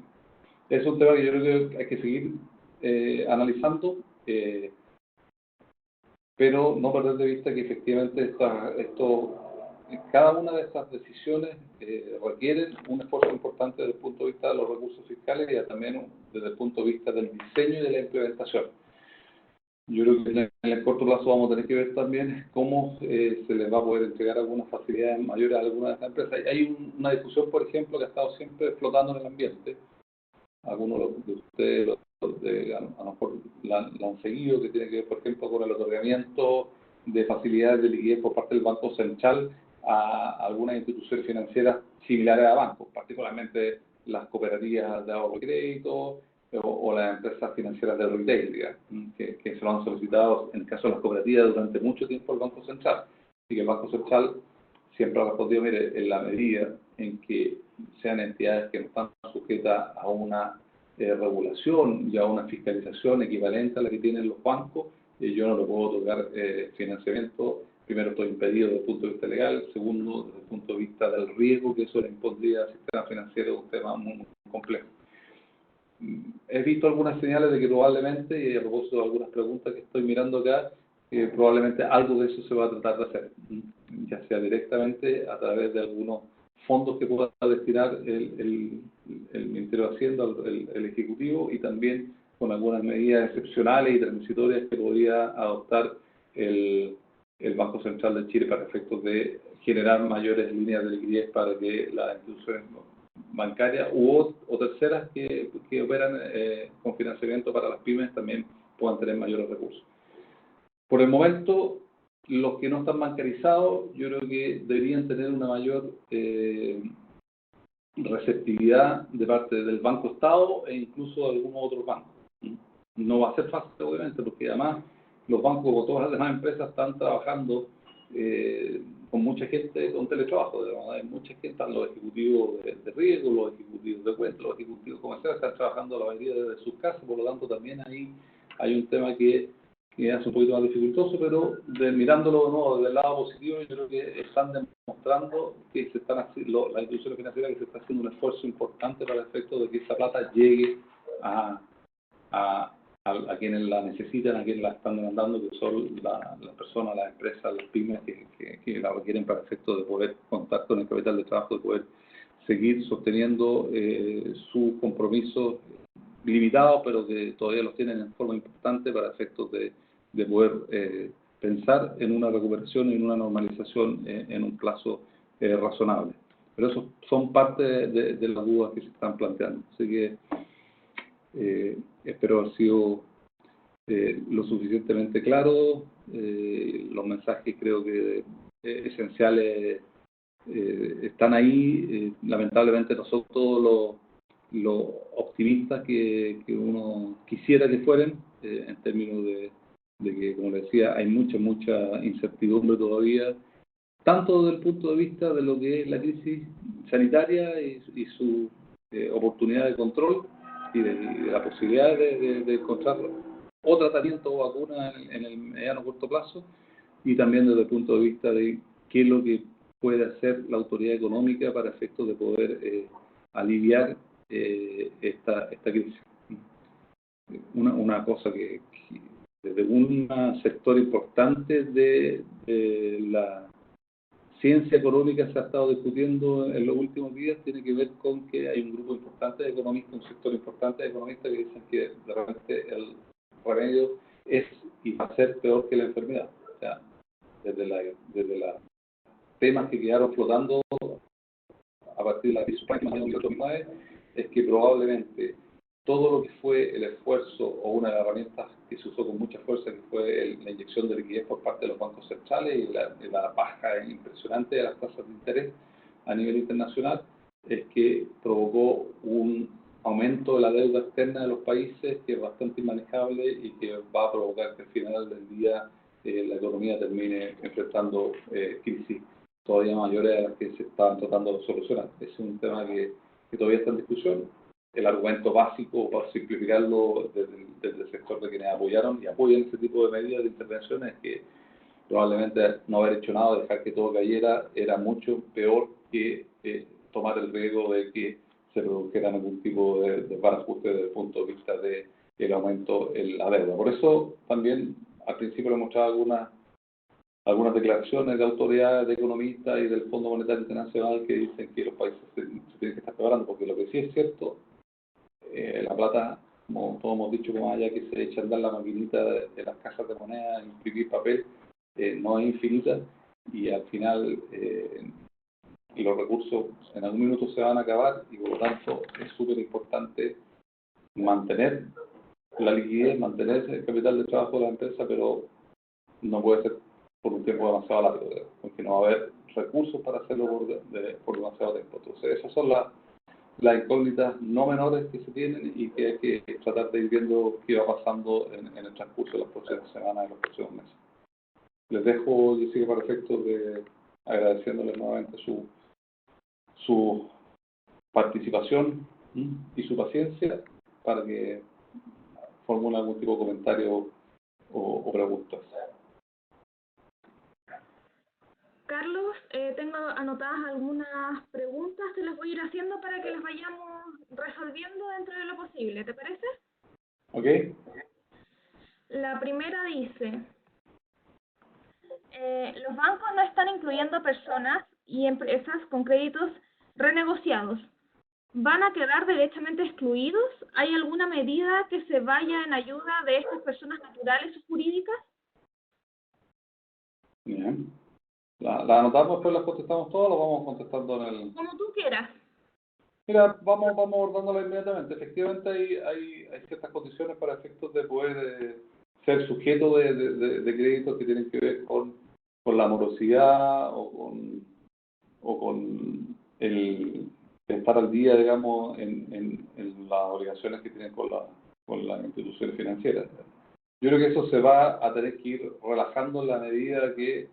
Es un tema que yo creo que hay que seguir analizando, pero no perder de vista que efectivamente cada una de estas decisiones requieren un esfuerzo importante desde el punto de vista de los recursos fiscales y también desde el punto de vista del diseño y de la implementación. Yo creo que en el corto plazo vamos a tener que ver también cómo se les va a poder entregar algunas facilidades mayores a algunas de estas empresas. Hay una discusión, por ejemplo, que ha estado siempre flotando en el ambiente. Algunos de ustedes a lo mejor la han seguido, que tiene que ver, por ejemplo, con el otorgamiento de facilidades de liquidez por parte del Banco Central a algunas instituciones financieras similares a bancos, particularmente las cooperativas de ahorro y crédito o las empresas financieras de retail, digamos, que se lo han solicitado, en el caso de las cooperativas, durante mucho tiempo al Banco Central. Y que el Banco Central siempre ha respondido, mire, en la medida en que sean entidades que no están sujetas a una regulación y a una fiscalización equivalente a la que tienen los bancos, yo no le puedo otorgar financiamiento. Primero, estoy impedido desde el punto de vista legal. Segundo, desde el punto de vista del riesgo que eso le impondría al sistema financiero, es un tema muy, muy complejo. He visto algunas señales de que probablemente, y a propósito de algunas preguntas que estoy mirando acá, probablemente algo de eso se va a tratar de hacer, ya sea directamente a través de algunos fondos que pueda destinar el Ministerio de Hacienda, el Ejecutivo, y también con algunas medidas excepcionales y transitorias que podría adoptar el Banco Central de Chile para efectos de generar mayores líneas de liquidez para que las instituciones bancarias o terceras que operan con financiamiento para las pymes también puedan tener mayores recursos. Por el momento, los que no están bancarizados, yo creo que deberían tener una mayor receptividad de parte del Banco Estado e incluso de algunos otros bancos. No va a ser fácil, obviamente, porque además los bancos, como todas las demás empresas, están trabajando con mucha gente con teletrabajo. Hay mucha gente, están los ejecutivos de riesgo, los ejecutivos de cuentas, los ejecutivos comerciales, están trabajando la mayoría desde sus casas, por lo tanto también ahí hay un tema que hace un poquito más dificultoso, pero mirándolo de nuevo desde el lado positivo, yo creo que están demostrando que se están haciendo, las instituciones financieras, que se está haciendo un esfuerzo importante para el efecto de que esa plata llegue a quienes la necesitan, a quienes la están demandando, que son las personas, las empresas, las pymes que la requieren para efecto de poder contar con el capital de trabajo, de poder seguir sosteniendo sus compromisos limitados, pero que todavía los tienen en forma importante para efectos de poder pensar en una recuperación y en una normalización en un plazo razonable. Pero eso son parte de las dudas que se están planteando. Así que espero haber sido lo suficientemente claro. Los mensajes creo que esenciales están ahí. Lamentablemente no son todos los optimistas que uno quisiera que fueran, en términos de que, como le decía, hay mucha incertidumbre todavía, tanto desde el punto de vista de lo que es la crisis sanitaria y su oportunidad de control y de la posibilidad de encontrar o tratamiento o vacuna en el mediano o corto plazo, y también desde el punto de vista de qué es lo que puede hacer la autoridad económica para efectos de poder aliviar esta crisis. Una cosa que desde un sector importante de la ciencia económica se ha estado discutiendo en los últimos días tiene que ver con que hay un grupo importante de economistas, un sector importante de economistas que dicen que de repente el remedio es y va a ser peor que la enfermedad. O sea, desde los temas que quedaron flotando a partir de la crisis de 2009 es que probablemente todo lo que fue el esfuerzo o una de las herramientas que se usó con mucha fuerza, que fue la inyección de liquidez por parte de los bancos centrales y la baja impresionante de las tasas de interés a nivel internacional, es que provocó un aumento de la deuda externa de los países que es bastante inmanejable y que va a provocar que al final del día la economía termine enfrentando crisis todavía mayores a las que se están tratando de solucionar. Es un tema que todavía está en discusión. El argumento básico, para simplificarlo desde el sector de quienes apoyaron y apoyan este tipo de medidas de intervención, es que probablemente no haber hecho nada, dejar que todo cayera, era mucho peor que tomar el riesgo de que se produjeran algún tipo de desbarajuste desde el punto de vista del aumento en la deuda. Por eso también al principio le mostraba algunas declaraciones de autoridades, de economistas y del Fondo Monetario Internacional que dicen que los países se tienen que estar preparando, porque lo que sí es cierto, la plata, como todos hemos dicho, como haya que se echa a andar la maquinita de las cajas de moneda, imprimir papel, no es infinita, y al final los recursos en algún minuto se van a acabar, y por lo tanto es súper importante mantener la liquidez, mantener el capital de trabajo de la empresa, pero no puede ser por un tiempo demasiado largo, porque no va a haber recursos para hacerlo por demasiado tiempo. Entonces esas son las incógnitas no menores que se tienen y que hay que tratar de ir viendo qué va pasando en el transcurso de las próximas semanas y los próximos meses. Les dejo, Jessica, para efectos de agradeciéndoles nuevamente su participación y su paciencia. para que formulen algún tipo de comentario o preguntas. Carlos, tengo anotadas algunas preguntas, te las voy a ir haciendo para que las vayamos resolviendo dentro de lo posible, ¿te parece? ¿Ok? La primera dice, los bancos no están incluyendo personas y empresas con créditos renegociados. ¿Van a quedar derechamente excluidos? ¿Hay alguna medida que se vaya en ayuda de estas personas naturales o jurídicas? Bien. ¿La anotamos, después las contestamos todas o las vamos contestando en el...? Como tú quieras. Mira, vamos abordándola inmediatamente. Efectivamente hay ciertas condiciones para efectos de poder ser sujeto de créditos que tienen que ver con la morosidad o con el estar al día, digamos, en las obligaciones que tienen con las instituciones financieras. Yo creo que eso se va a tener que ir relajando en la medida que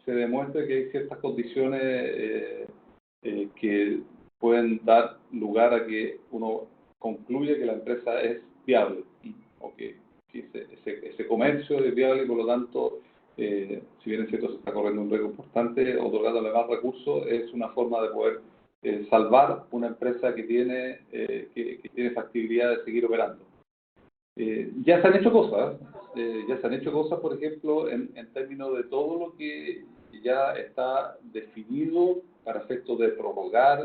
se demuestre que hay ciertas condiciones que pueden dar lugar a que uno concluya que la empresa es viable o que ese comercio es viable y por lo tanto, si bien es cierto se está corriendo un riesgo importante, otorgándole más recursos es una forma de poder salvar una empresa que tiene factibilidad de seguir operando. Ya se han hecho cosas, por ejemplo, en términos de todo lo que ya está definido para efectos de prorrogar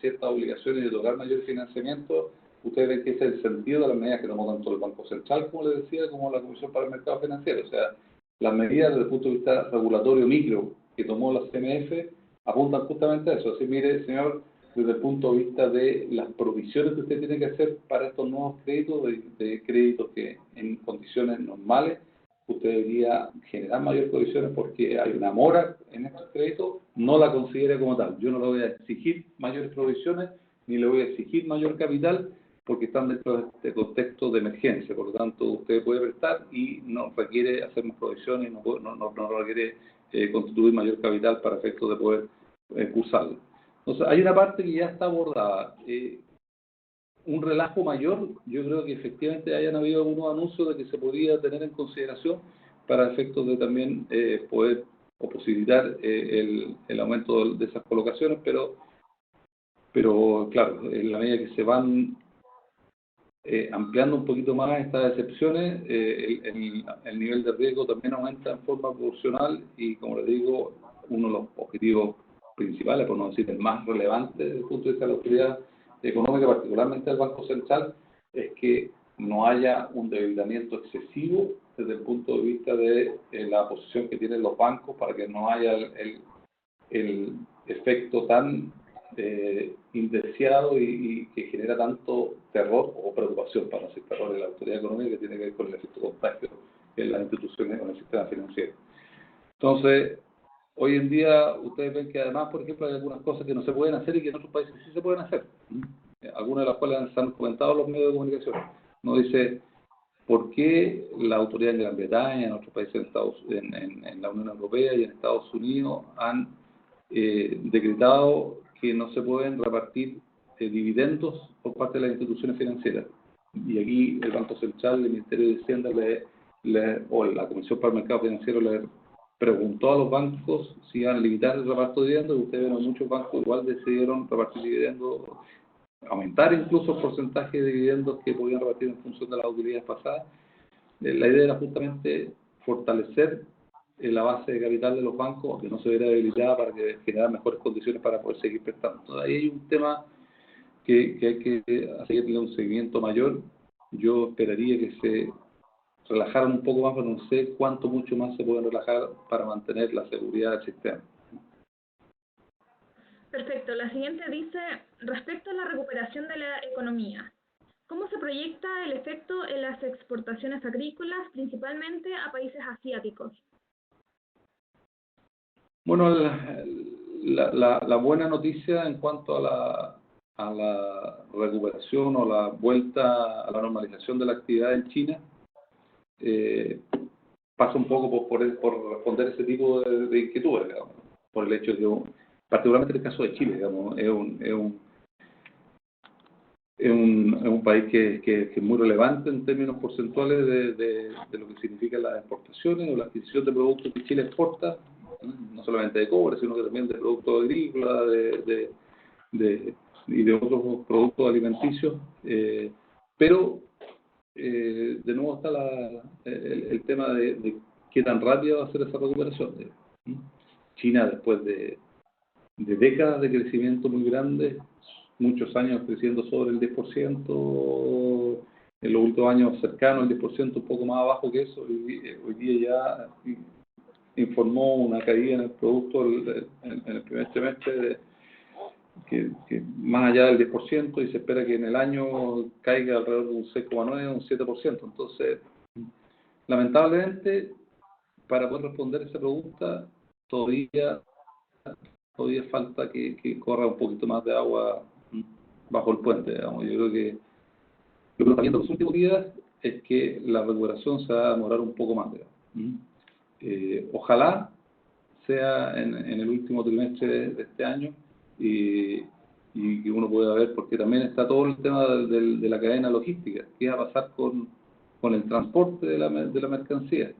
ciertas obligaciones y otorgar mayor financiamiento. Ustedes ven que ese es el sentido de las medidas que tomó tanto el Banco Central, como les decía, como la Comisión para el Mercado Financiero. O sea, las medidas desde el punto de vista regulatorio micro que tomó la CMF apuntan justamente a eso. Así, mire, señor, desde el punto de vista de las provisiones que usted tiene que hacer para estos nuevos créditos, de créditos que en condiciones normales usted debería generar mayores provisiones porque hay una mora en estos créditos, no la considere como tal. Yo no le voy a exigir mayores provisiones ni le voy a exigir mayor capital porque están dentro de este contexto de emergencia. Por lo tanto, usted puede prestar y no requiere hacer más provisiones, no requiere constituir mayor capital para efectos de poder cursarlo. Entonces, hay una parte que ya está abordada. Un relajo mayor, yo creo que efectivamente hayan habido algunos anuncios de que se podía tener en consideración para efectos de también poder o posibilitar el aumento de esas colocaciones, pero claro, en la medida que se van ampliando un poquito más estas excepciones, el nivel de riesgo también aumenta en forma proporcional y, como les digo, uno de los objetivos principales, por no decir el más relevante desde el punto de vista de la autoridad económica, particularmente del Banco Central, es que no haya un debilitamiento excesivo desde el punto de vista de la posición que tienen los bancos para que no haya el efecto tan indeseado y que genera tanto terror o preocupación, para no decir terror, en la autoridad económica, que tiene que ver con el efecto contagio en las instituciones o en el sistema financiero. Entonces, hoy en día ustedes ven que además, por ejemplo, hay algunas cosas que no se pueden hacer y que en otros países sí se pueden hacer. Algunas de las cuales se han comentado en los medios de comunicación. Uno dice, ¿por qué la autoridad en Gran Bretaña, en otros países en la Unión Europea y en Estados Unidos han decretado que no se pueden repartir dividendos por parte de las instituciones financieras? Y aquí el Banco Central, el Ministerio de Hacienda o la Comisión para el Mercado Financiero le preguntó a los bancos si iban a limitar el reparto de dividendos, y ustedes ven, muchos bancos igual decidieron repartir dividendos, aumentar incluso el porcentaje de dividendos que podían repartir en función de las utilidades pasadas. La idea era justamente fortalecer la base de capital de los bancos, que no se viera debilitada, para que generar mejores condiciones para poder seguir prestando. Entonces, ahí hay un tema que hay que hacerle un seguimiento mayor. Yo esperaría que se relajaran un poco más, pero no sé cuánto mucho más se pueden relajar para mantener la seguridad del sistema. Perfecto. La siguiente dice, respecto a la recuperación de la economía, ¿cómo se proyecta el efecto en las exportaciones agrícolas, principalmente a países asiáticos? Bueno, la buena noticia en cuanto a la recuperación o la vuelta a la normalización de la actividad en China pasa un poco por responder ese tipo de inquietudes, digamos, por el hecho de que, particularmente en el caso de Chile, digamos, es un país que es muy relevante en términos porcentuales de lo que significan las exportaciones o la adquisición de productos que Chile exporta, no solamente de cobre, sino que también de productos agrícolas, y de otros productos alimenticios, pero de nuevo está el tema de qué tan rápido va a ser esa recuperación. China, después de décadas de crecimiento muy grande, muchos años creciendo sobre el 10%, en los últimos años cercano al 10%, un poco más abajo que eso, hoy día ya informó una caída en el producto en el primer trimestre que más allá del 10%, y se espera que en el año caiga alrededor de un 6,9 o un 7%. Entonces, lamentablemente, para poder responder esa pregunta, todavía falta que corra un poquito más de agua bajo el puente, digamos. Yo creo que lo que está viendo en los últimos días es que la recuperación se va a demorar un poco más, digamos. Ojalá sea en el último trimestre de este año, y que uno pueda ver, porque también está todo el tema de la cadena logística, qué va a pasar con el transporte de la mercancía,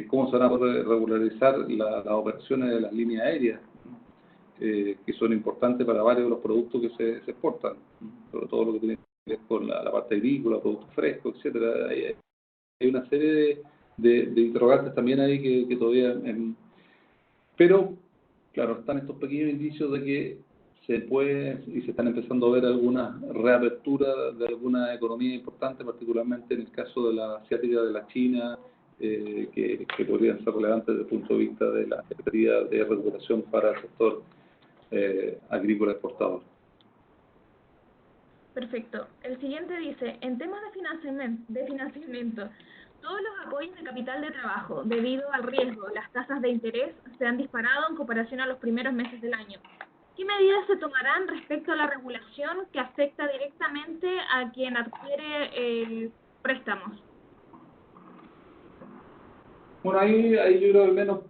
cómo se van a poder regularizar las operaciones de las líneas aéreas, que son importantes para varios de los productos que se exportan, sobre todo lo que tiene que ver con la parte agrícola, productos frescos, etcétera. Hay una serie de interrogantes también ahí que todavía... pero, claro, están estos pequeños indicios de que se puede, y se están empezando a ver algunas reaperturas de alguna economía importante, particularmente en el caso de la asiática, de la China, que podrían ser relevantes desde el punto de vista de la expectativa de recuperación para el sector agrícola exportador. Perfecto. El siguiente dice, en temas de financiamiento, todos los apoyos de capital de trabajo, debido al riesgo, las tasas de interés se han disparado en comparación a los primeros meses del año. ¿Qué medidas se tomarán respecto a la regulación que afecta directamente a quien adquiere préstamos? Bueno, ahí yo creo al menos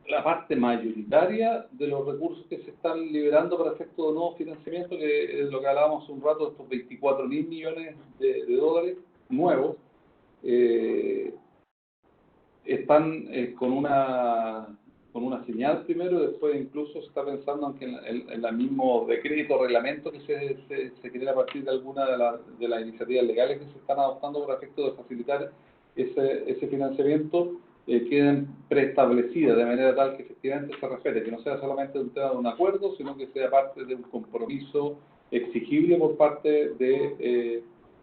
la parte mayoritaria de los recursos que se están liberando para efecto de nuevo financiamiento, que es lo que hablábamos hace un rato, estos 24.000 millones de dólares nuevos, están con una señal primero, después incluso se está pensando en el mismo decreto o reglamento que se crea a partir de alguna de las iniciativas legales que se están adoptando para efecto de facilitar ese financiamiento, queden preestablecidas de manera tal que efectivamente se respete, que no sea solamente un tema de un acuerdo, sino que sea parte de un compromiso exigible por parte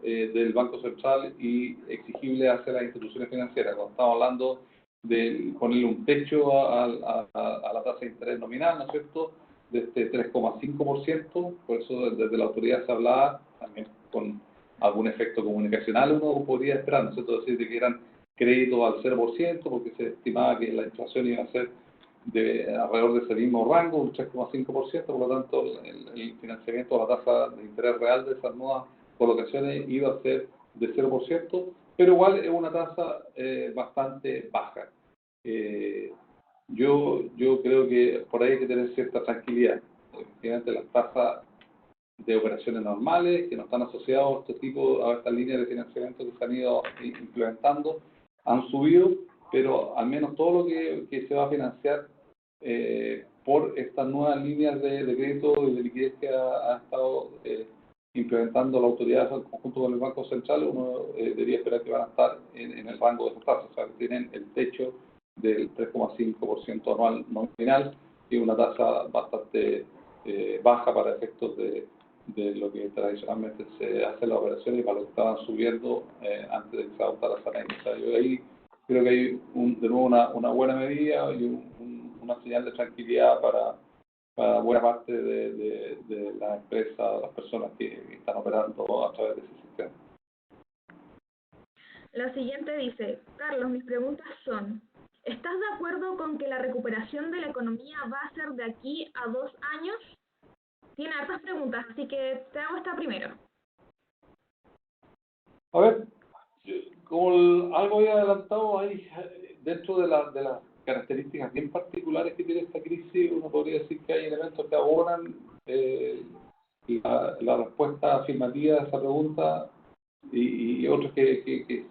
del Banco Central y exigible hacia las instituciones financieras. Cuando estamos hablando de ponerle un techo a la tasa de interés nominal, ¿no es cierto?, de este 3,5%, por eso desde la autoridad se hablaba, también con algún efecto comunicacional uno podría esperar, ¿no es cierto?, decir que eran créditos al 0%, porque se estimaba que la inflación iba a ser de alrededor de ese mismo rango, un 3,5%, por lo tanto el financiamiento a la tasa de interés real de esas nuevas colocaciones iba a ser de 0%, pero igual es una tasa bastante baja. Yo creo que por ahí hay que tener cierta tranquilidad. Efectivamente, las tasas de operaciones normales, que no están asociadas a estas líneas de financiamiento que se han ido implementando, han subido, pero al menos todo lo que se va a financiar por estas nuevas líneas de crédito y de liquidez que ha estado implementando la autoridad en conjunto con el Banco Central, uno debería esperar que van a estar en el rango de esas tasas, o sea, que tienen el techo del 3,5% anual nominal, y una tasa bastante baja para efectos de lo que tradicionalmente se hace en las operaciones y para lo que estaban subiendo antes de que se adoptara esa ley. O sea, yo ahí creo que hay de nuevo una buena medida y una señal de tranquilidad para buena parte de las empresas, las personas que están operando a través de ese sistema. La siguiente dice, Carlos, mis preguntas son, ¿estás de acuerdo con que la recuperación de la economía va a ser de aquí a 2 años? Tiene hartas preguntas, así que te hago esta primero. A ver, como algo había adelantado, hay dentro de las características bien particulares que tiene esta crisis, uno podría decir que hay elementos que abonan la respuesta afirmativa a esa pregunta y otros que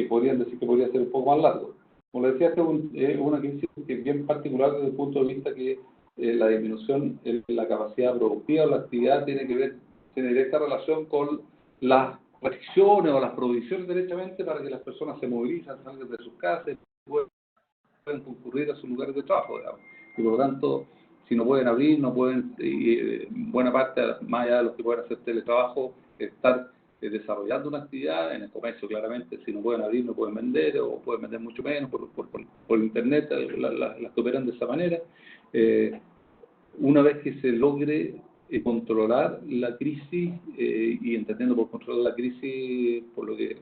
podrían decir que podría ser un poco más largo. Como le decía, esta es una crisis que es bien particular desde el punto de vista que la disminución en la capacidad productiva o la actividad tiene directa relación con las restricciones o las prohibiciones derechamente para que las personas se movilizan, salgan de sus casas y pueden concurrir a sus lugares de trabajo, digamos. Y por lo tanto, si no pueden abrir, no pueden, buena parte, más allá de los que pueden hacer teletrabajo, estar desarrollando una actividad en el comercio, claramente. Si no pueden abrir, no pueden vender, o pueden vender mucho menos por internet, las que operan de esa manera. Una vez que se logre controlar la crisis, y entendiendo por controlar la crisis, por lo que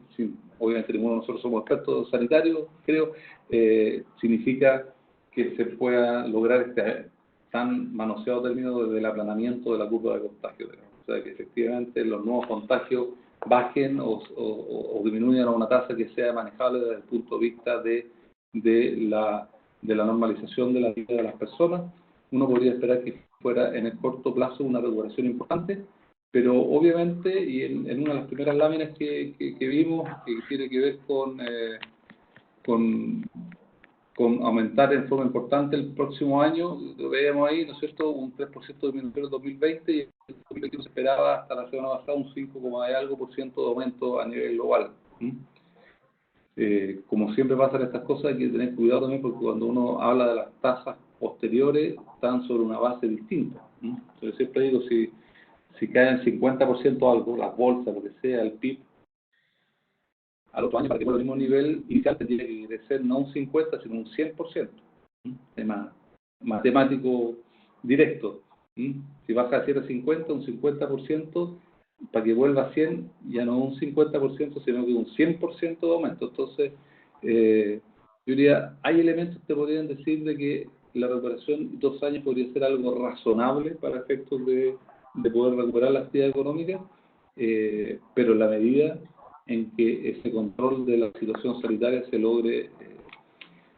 obviamente ninguno de nosotros somos expertos sanitarios, creo, significa que se pueda lograr este tan manoseado término del aplanamiento de la curva de contagio. O sea, que efectivamente los nuevos contagios bajen o disminuyan a una tasa que sea manejable desde el punto de vista de la normalización de la vida de las personas. Uno podría esperar que fuera en el corto plazo una recuperación importante, pero obviamente, y en una de las primeras láminas que vimos, que tiene que ver con aumentar en forma importante el próximo año, lo veíamos ahí, ¿no es cierto?, un 3% de disminución en 2020, y en 2021 se esperaba hasta la semana pasada un 5,algo% de aumento a nivel global. Como siempre pasan estas cosas, hay que tener cuidado también, porque cuando uno habla de las tasas posteriores, están sobre una base distinta. Yo siempre digo, si caen 50% algo, las bolsas, lo que sea, el PIB, al otro año, para que vuelva al mismo nivel inicial, tendría que crecer no un 50%, sino un 100%. Tema matemático directo. Si baja de 0 a 50, un 50%, para que vuelva a 100, ya no un 50%, sino que un 100% de aumento. Entonces, yo diría, hay elementos que podrían decir de que la recuperación en 2 años podría ser algo razonable para efectos de poder recuperar la actividad económica, pero en la medida en que ese control de la situación sanitaria se logre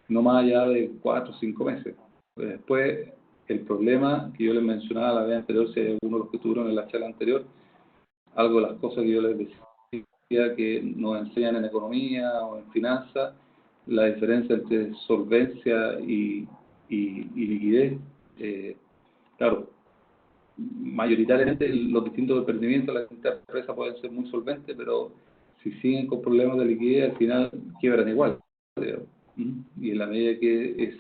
no más allá de 4 o 5 meses. Después, el problema que yo les mencionaba la vez anterior, si hay algunos de los que tuvieron en la charla anterior, algo de las cosas que yo les decía que nos enseñan en economía o en finanzas, la diferencia entre solvencia y liquidez. Claro, mayoritariamente los distintos emprendimientos, las distintas empresas pueden ser muy solventes, pero si siguen con problemas de liquidez, al final quiebran igual. Y en la medida que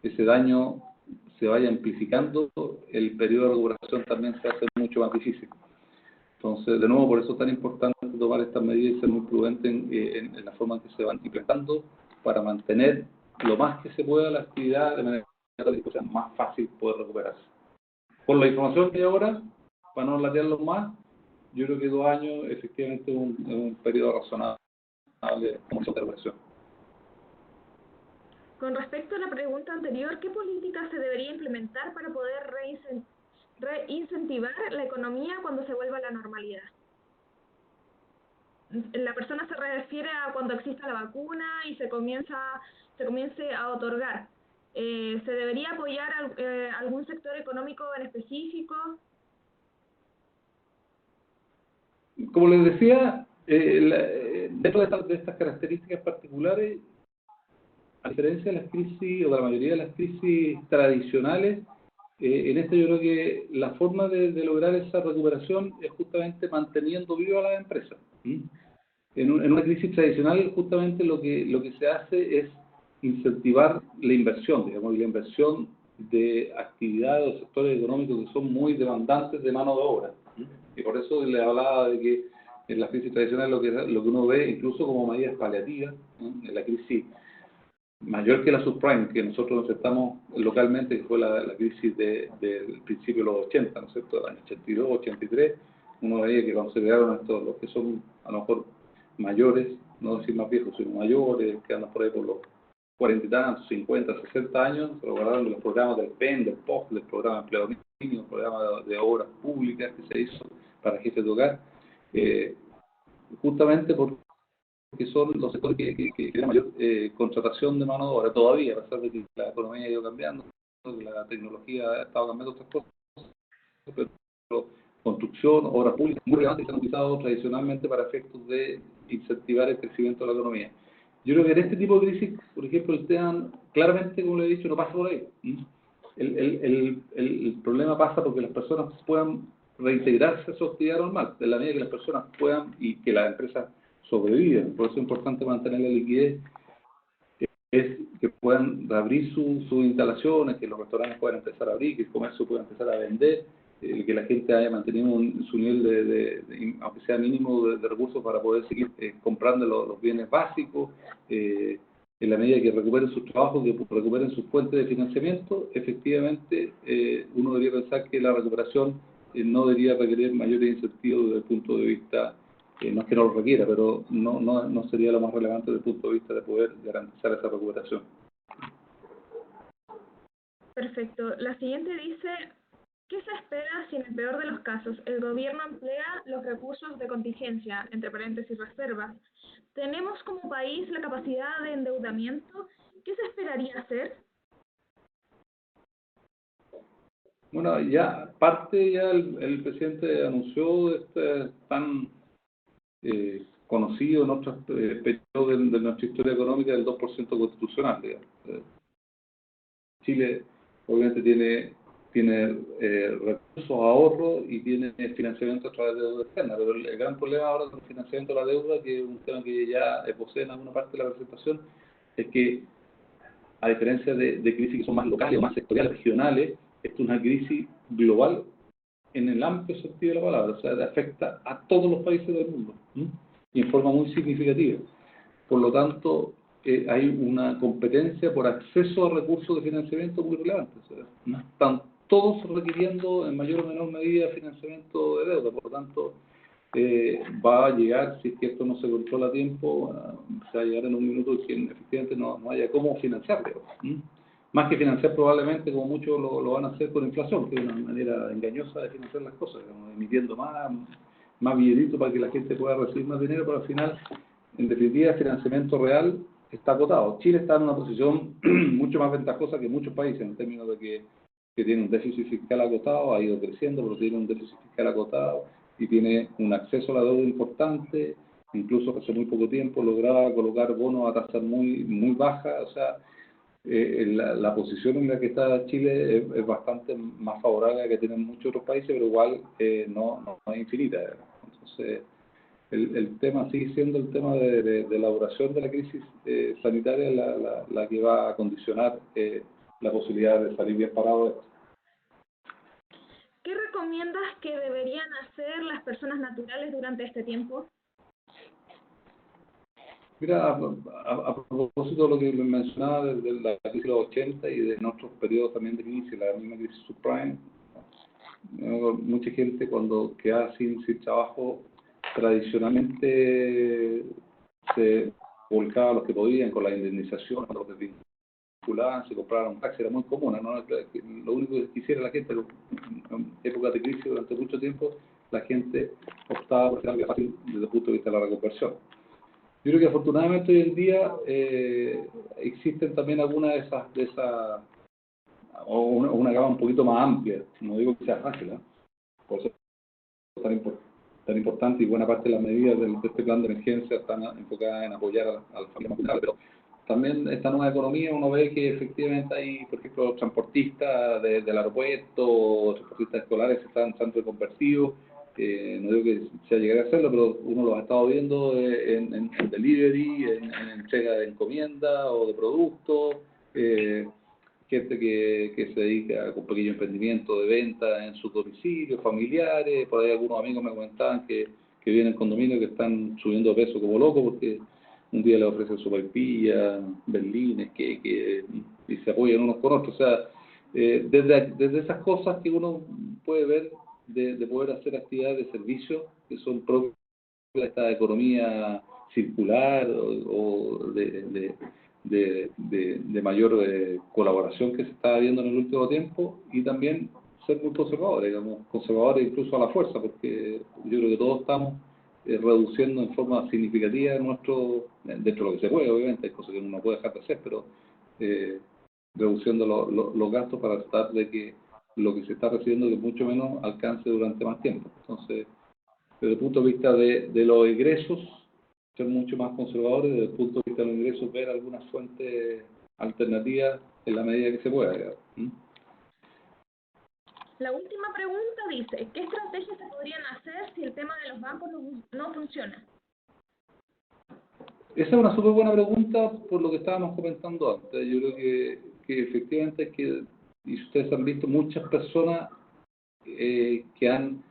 ese daño se vaya amplificando, el periodo de recuperación también se hace mucho más difícil. Entonces, de nuevo, por eso es tan importante tomar estas medidas y ser muy prudentes en la forma en que se van implementando, para mantener lo más que se pueda la actividad de manera que sea más fácil poder recuperarse. Por la información que hay ahora, para no latearlos más, yo creo que 2 años efectivamente es un periodo razonable como de recuperación. Con respecto a la pregunta anterior, ¿qué políticas se debería implementar para poder reincentivar la economía cuando se vuelva a la normalidad? La persona se refiere a cuando exista la vacuna y se comience a otorgar. ¿Se debería apoyar algún sector económico en específico? Como les decía, dentro de estas características particulares, a diferencia de las crisis, o de la mayoría de las crisis tradicionales, en esto yo creo que la forma de lograr esa recuperación es justamente manteniendo viva a las empresas. En una crisis tradicional, justamente lo que se hace es incentivar la inversión, digamos, y la inversión de actividades o sectores económicos que son muy demandantes de mano de obra. Y por eso les hablaba de que en las crisis tradicionales lo que uno ve, incluso como medidas paliativas, en la crisis mayor que la subprime, que nosotros enfrentamos localmente, que fue la crisis del principio de los 80, ¿no es cierto?, del año 82, 83, uno veía que cuando se crearon estos, los que son a lo mejor mayores, no decir más viejos, sino mayores, que andan por ahí por los 40 y tantos, 50, 60 años, se lograron los programas del PEN, del POF, del programa de empleo mínimo, el programa de obras públicas que se hizo para jefes de hogar, justamente porque son los sectores que tienen mayor contratación de mano de obra todavía, a pesar de que la economía ha ido cambiando, que la tecnología ha estado cambiando otras cosas, pero construcción, obras públicas muy relevantes que se han utilizado tradicionalmente para efectos de incentivar el crecimiento de la economía. Yo creo que en este tipo de crisis, por ejemplo, el tema, claramente, como le he dicho, no pasa por ahí. El problema pasa porque las personas puedan reintegrarse a su actividad normal, de la medida que las personas puedan y que las empresas sobrevivan. Por eso es importante mantener la liquidez, es que puedan reabrir sus instalaciones, que los restaurantes puedan empezar a abrir, que el comercio pueda empezar a vender, que la gente haya mantenido su nivel aunque sea mínimo, de recursos para poder seguir comprando los bienes básicos, en la medida que recuperen sus trabajos, que recuperen sus fuentes de financiamiento. Efectivamente, uno debería pensar que la recuperación no debería requerir mayores incentivos desde el punto de vista, no es que no lo requiera, pero no sería lo más relevante desde el punto de vista de poder garantizar esa recuperación. Perfecto. La siguiente dice, ¿qué se espera si en el peor de los casos el gobierno emplea los recursos de contingencia, entre paréntesis reservas? ¿Tenemos como país la capacidad de endeudamiento? ¿Qué se esperaría hacer? Bueno, ya el presidente anunció este tan conocido en otros periodos de nuestra historia económica del 2% constitucional. Chile obviamente tiene recursos, ahorros y tiene financiamiento a través de deuda externa, pero el gran problema ahora con el financiamiento de la deuda, que es un tema que ya posee en alguna parte de la presentación, es que a diferencia de crisis que son más locales o más sectoriales, regionales, esto es una crisis global en el amplio sentido de la palabra, o sea, afecta a todos los países del mundo, y en forma muy significativa. Por lo tanto, hay una competencia por acceso a recursos de financiamiento muy relevante. O sea, no están todos requiriendo en mayor o menor medida financiamiento de deuda. Por lo tanto, va a llegar, si es que esto no se controla a tiempo, se va a llegar en un minuto que efectivamente no haya cómo financiarlo. Más que financiar probablemente, como muchos lo van a hacer con inflación, que es una manera engañosa de financiar las cosas, digamos, emitiendo más billetitos para que la gente pueda recibir más dinero, pero al final, en definitiva, el financiamiento real está agotado. Chile está en una posición mucho más ventajosa que muchos países, en términos de que tiene un déficit fiscal agotado, ha ido creciendo, pero tiene un déficit fiscal agotado y tiene un acceso a la deuda importante, incluso hace muy poco tiempo lograba colocar bonos a tasas muy bajas. O sea, la posición en la que está Chile es bastante más favorable a la que tienen muchos otros países, pero igual no es infinita. Entonces, el tema sigue siendo el tema de la duración de la crisis sanitaria la que va a condicionar la posibilidad de salir bien parado de esto. ¿Qué recomiendas que deberían hacer las personas naturales durante este tiempo? Mira, a propósito de lo que mencionaba desde la crisis de los 80 y de nuestros periodos también de crisis, la misma crisis subprime, mucha gente cuando queda sin trabajo, tradicionalmente se volcaba a los que podían con la indemnización, cuando los desvinculaban, se compraban un taxi, era muy común, ¿no? Lo único que quisiera la gente, en épocas de crisis durante mucho tiempo, la gente optaba por ser fácil desde el punto de vista de la reconversión. Yo creo que afortunadamente hoy en día existen también algunas de esas o una gama un poquito más amplia, no digo que sea fácil, por eso es tan importante, y buena parte de las medidas de este plan de emergencia están enfocadas en apoyar a las familias más, pero también esta nueva economía uno ve que efectivamente hay, por ejemplo, transportistas del aeropuerto, transportistas escolares que están reconvertidos. No digo que se llegue a hacerlo, pero uno los ha estado viendo en delivery, en entrega de encomienda o de productos, gente que se dedica con pequeño emprendimiento de venta en sus domicilios, familiares. Por ahí algunos amigos me comentaban que viven en condominios que están subiendo de peso como locos porque un día les ofrecen sopaipillas, berlines, que y se apoyan unos con otros. O sea, desde esas cosas que uno puede ver de poder hacer actividades de servicio que son propias de esta economía circular o de mayor colaboración que se está viendo en el último tiempo, y también ser muy conservadores, digamos, conservadores incluso a la fuerza, porque yo creo que todos estamos reduciendo en forma significativa dentro de lo que se puede, obviamente, hay cosas que uno no puede dejar de hacer, pero reduciendo los gastos para tratar de que lo que se está recibiendo que mucho menos alcance durante más tiempo. Entonces, desde el punto de vista de los egresos, ser mucho más conservadores, desde el punto de vista de los ingresos, ver algunas fuentes alternativas en la medida que se pueda, digamos. La última pregunta dice, ¿qué estrategias se podrían hacer si el tema de los bancos no funciona? Esa es una súper buena pregunta por lo que estábamos comentando antes. Yo creo que efectivamente es que, y ustedes han visto muchas personas que han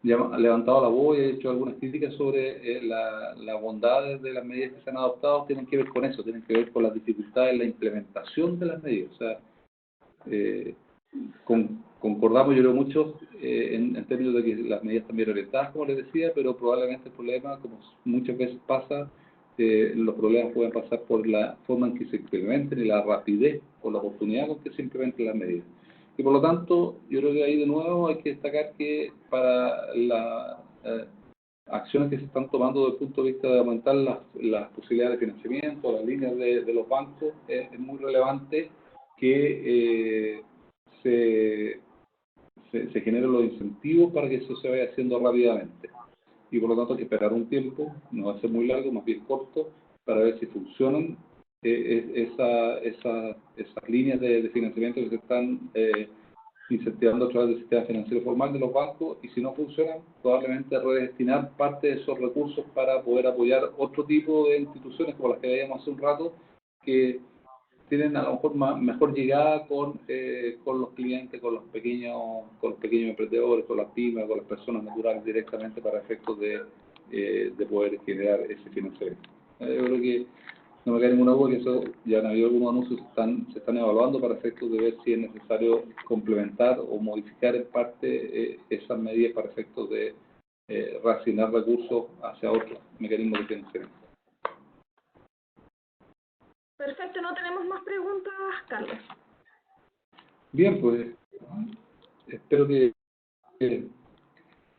levantado la voz y hecho algunas críticas sobre las bondades de las medidas que se han adoptado, tienen que ver con eso, tienen que ver con las dificultades en la implementación de las medidas. O sea, concordamos, yo creo, mucho en términos de que las medidas están bien orientadas, como les decía, pero probablemente el problema, como muchas veces pasa, los problemas pueden pasar por la forma en que se implementen y la rapidez o la oportunidad con que se implementen las medidas. Y por lo tanto, yo creo que ahí de nuevo hay que destacar que para las acciones que se están tomando desde el punto de vista de aumentar las posibilidades de financiamiento, las líneas de los bancos, es muy relevante que se generen los incentivos para que eso se vaya haciendo rápidamente. Y por lo tanto hay que esperar un tiempo, no va a ser muy largo, más bien corto, para ver si funcionan esas líneas de financiamiento que se están incentivando a través del sistema financiero formal de los bancos, y si no funcionan, probablemente redestinar parte de esos recursos para poder apoyar otro tipo de instituciones como las que veíamos hace un rato, que tienen a lo mejor mejor llegada con los clientes, con los pequeños emprendedores, con las pymes, con las personas naturales directamente para efectos de poder generar ese financiamiento. Yo creo que no me cae ninguna duda que eso ya han habido algunos anuncios que se están evaluando para efectos de ver si es necesario complementar o modificar en parte esas medidas para efectos de reasignar recursos hacia otros mecanismos de financiamiento. Perfecto, no tenemos más preguntas, Carlos. Bien, pues espero que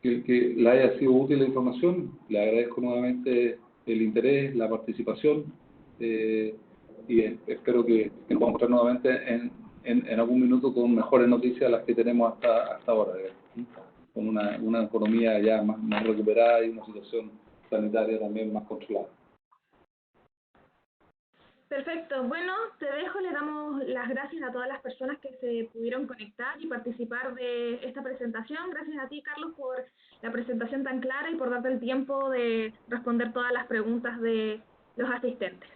le haya sido útil la información. Le agradezco nuevamente el interés, la participación y espero que nos vamos a encontrar nuevamente en algún minuto con mejores noticias de las que tenemos hasta ahora, con una economía ya más recuperada y una situación sanitaria también más controlada. Perfecto, bueno, te dejo, le damos las gracias a todas las personas que se pudieron conectar y participar de esta presentación. Gracias a ti, Carlos, por la presentación tan clara y por darte el tiempo de responder todas las preguntas de los asistentes.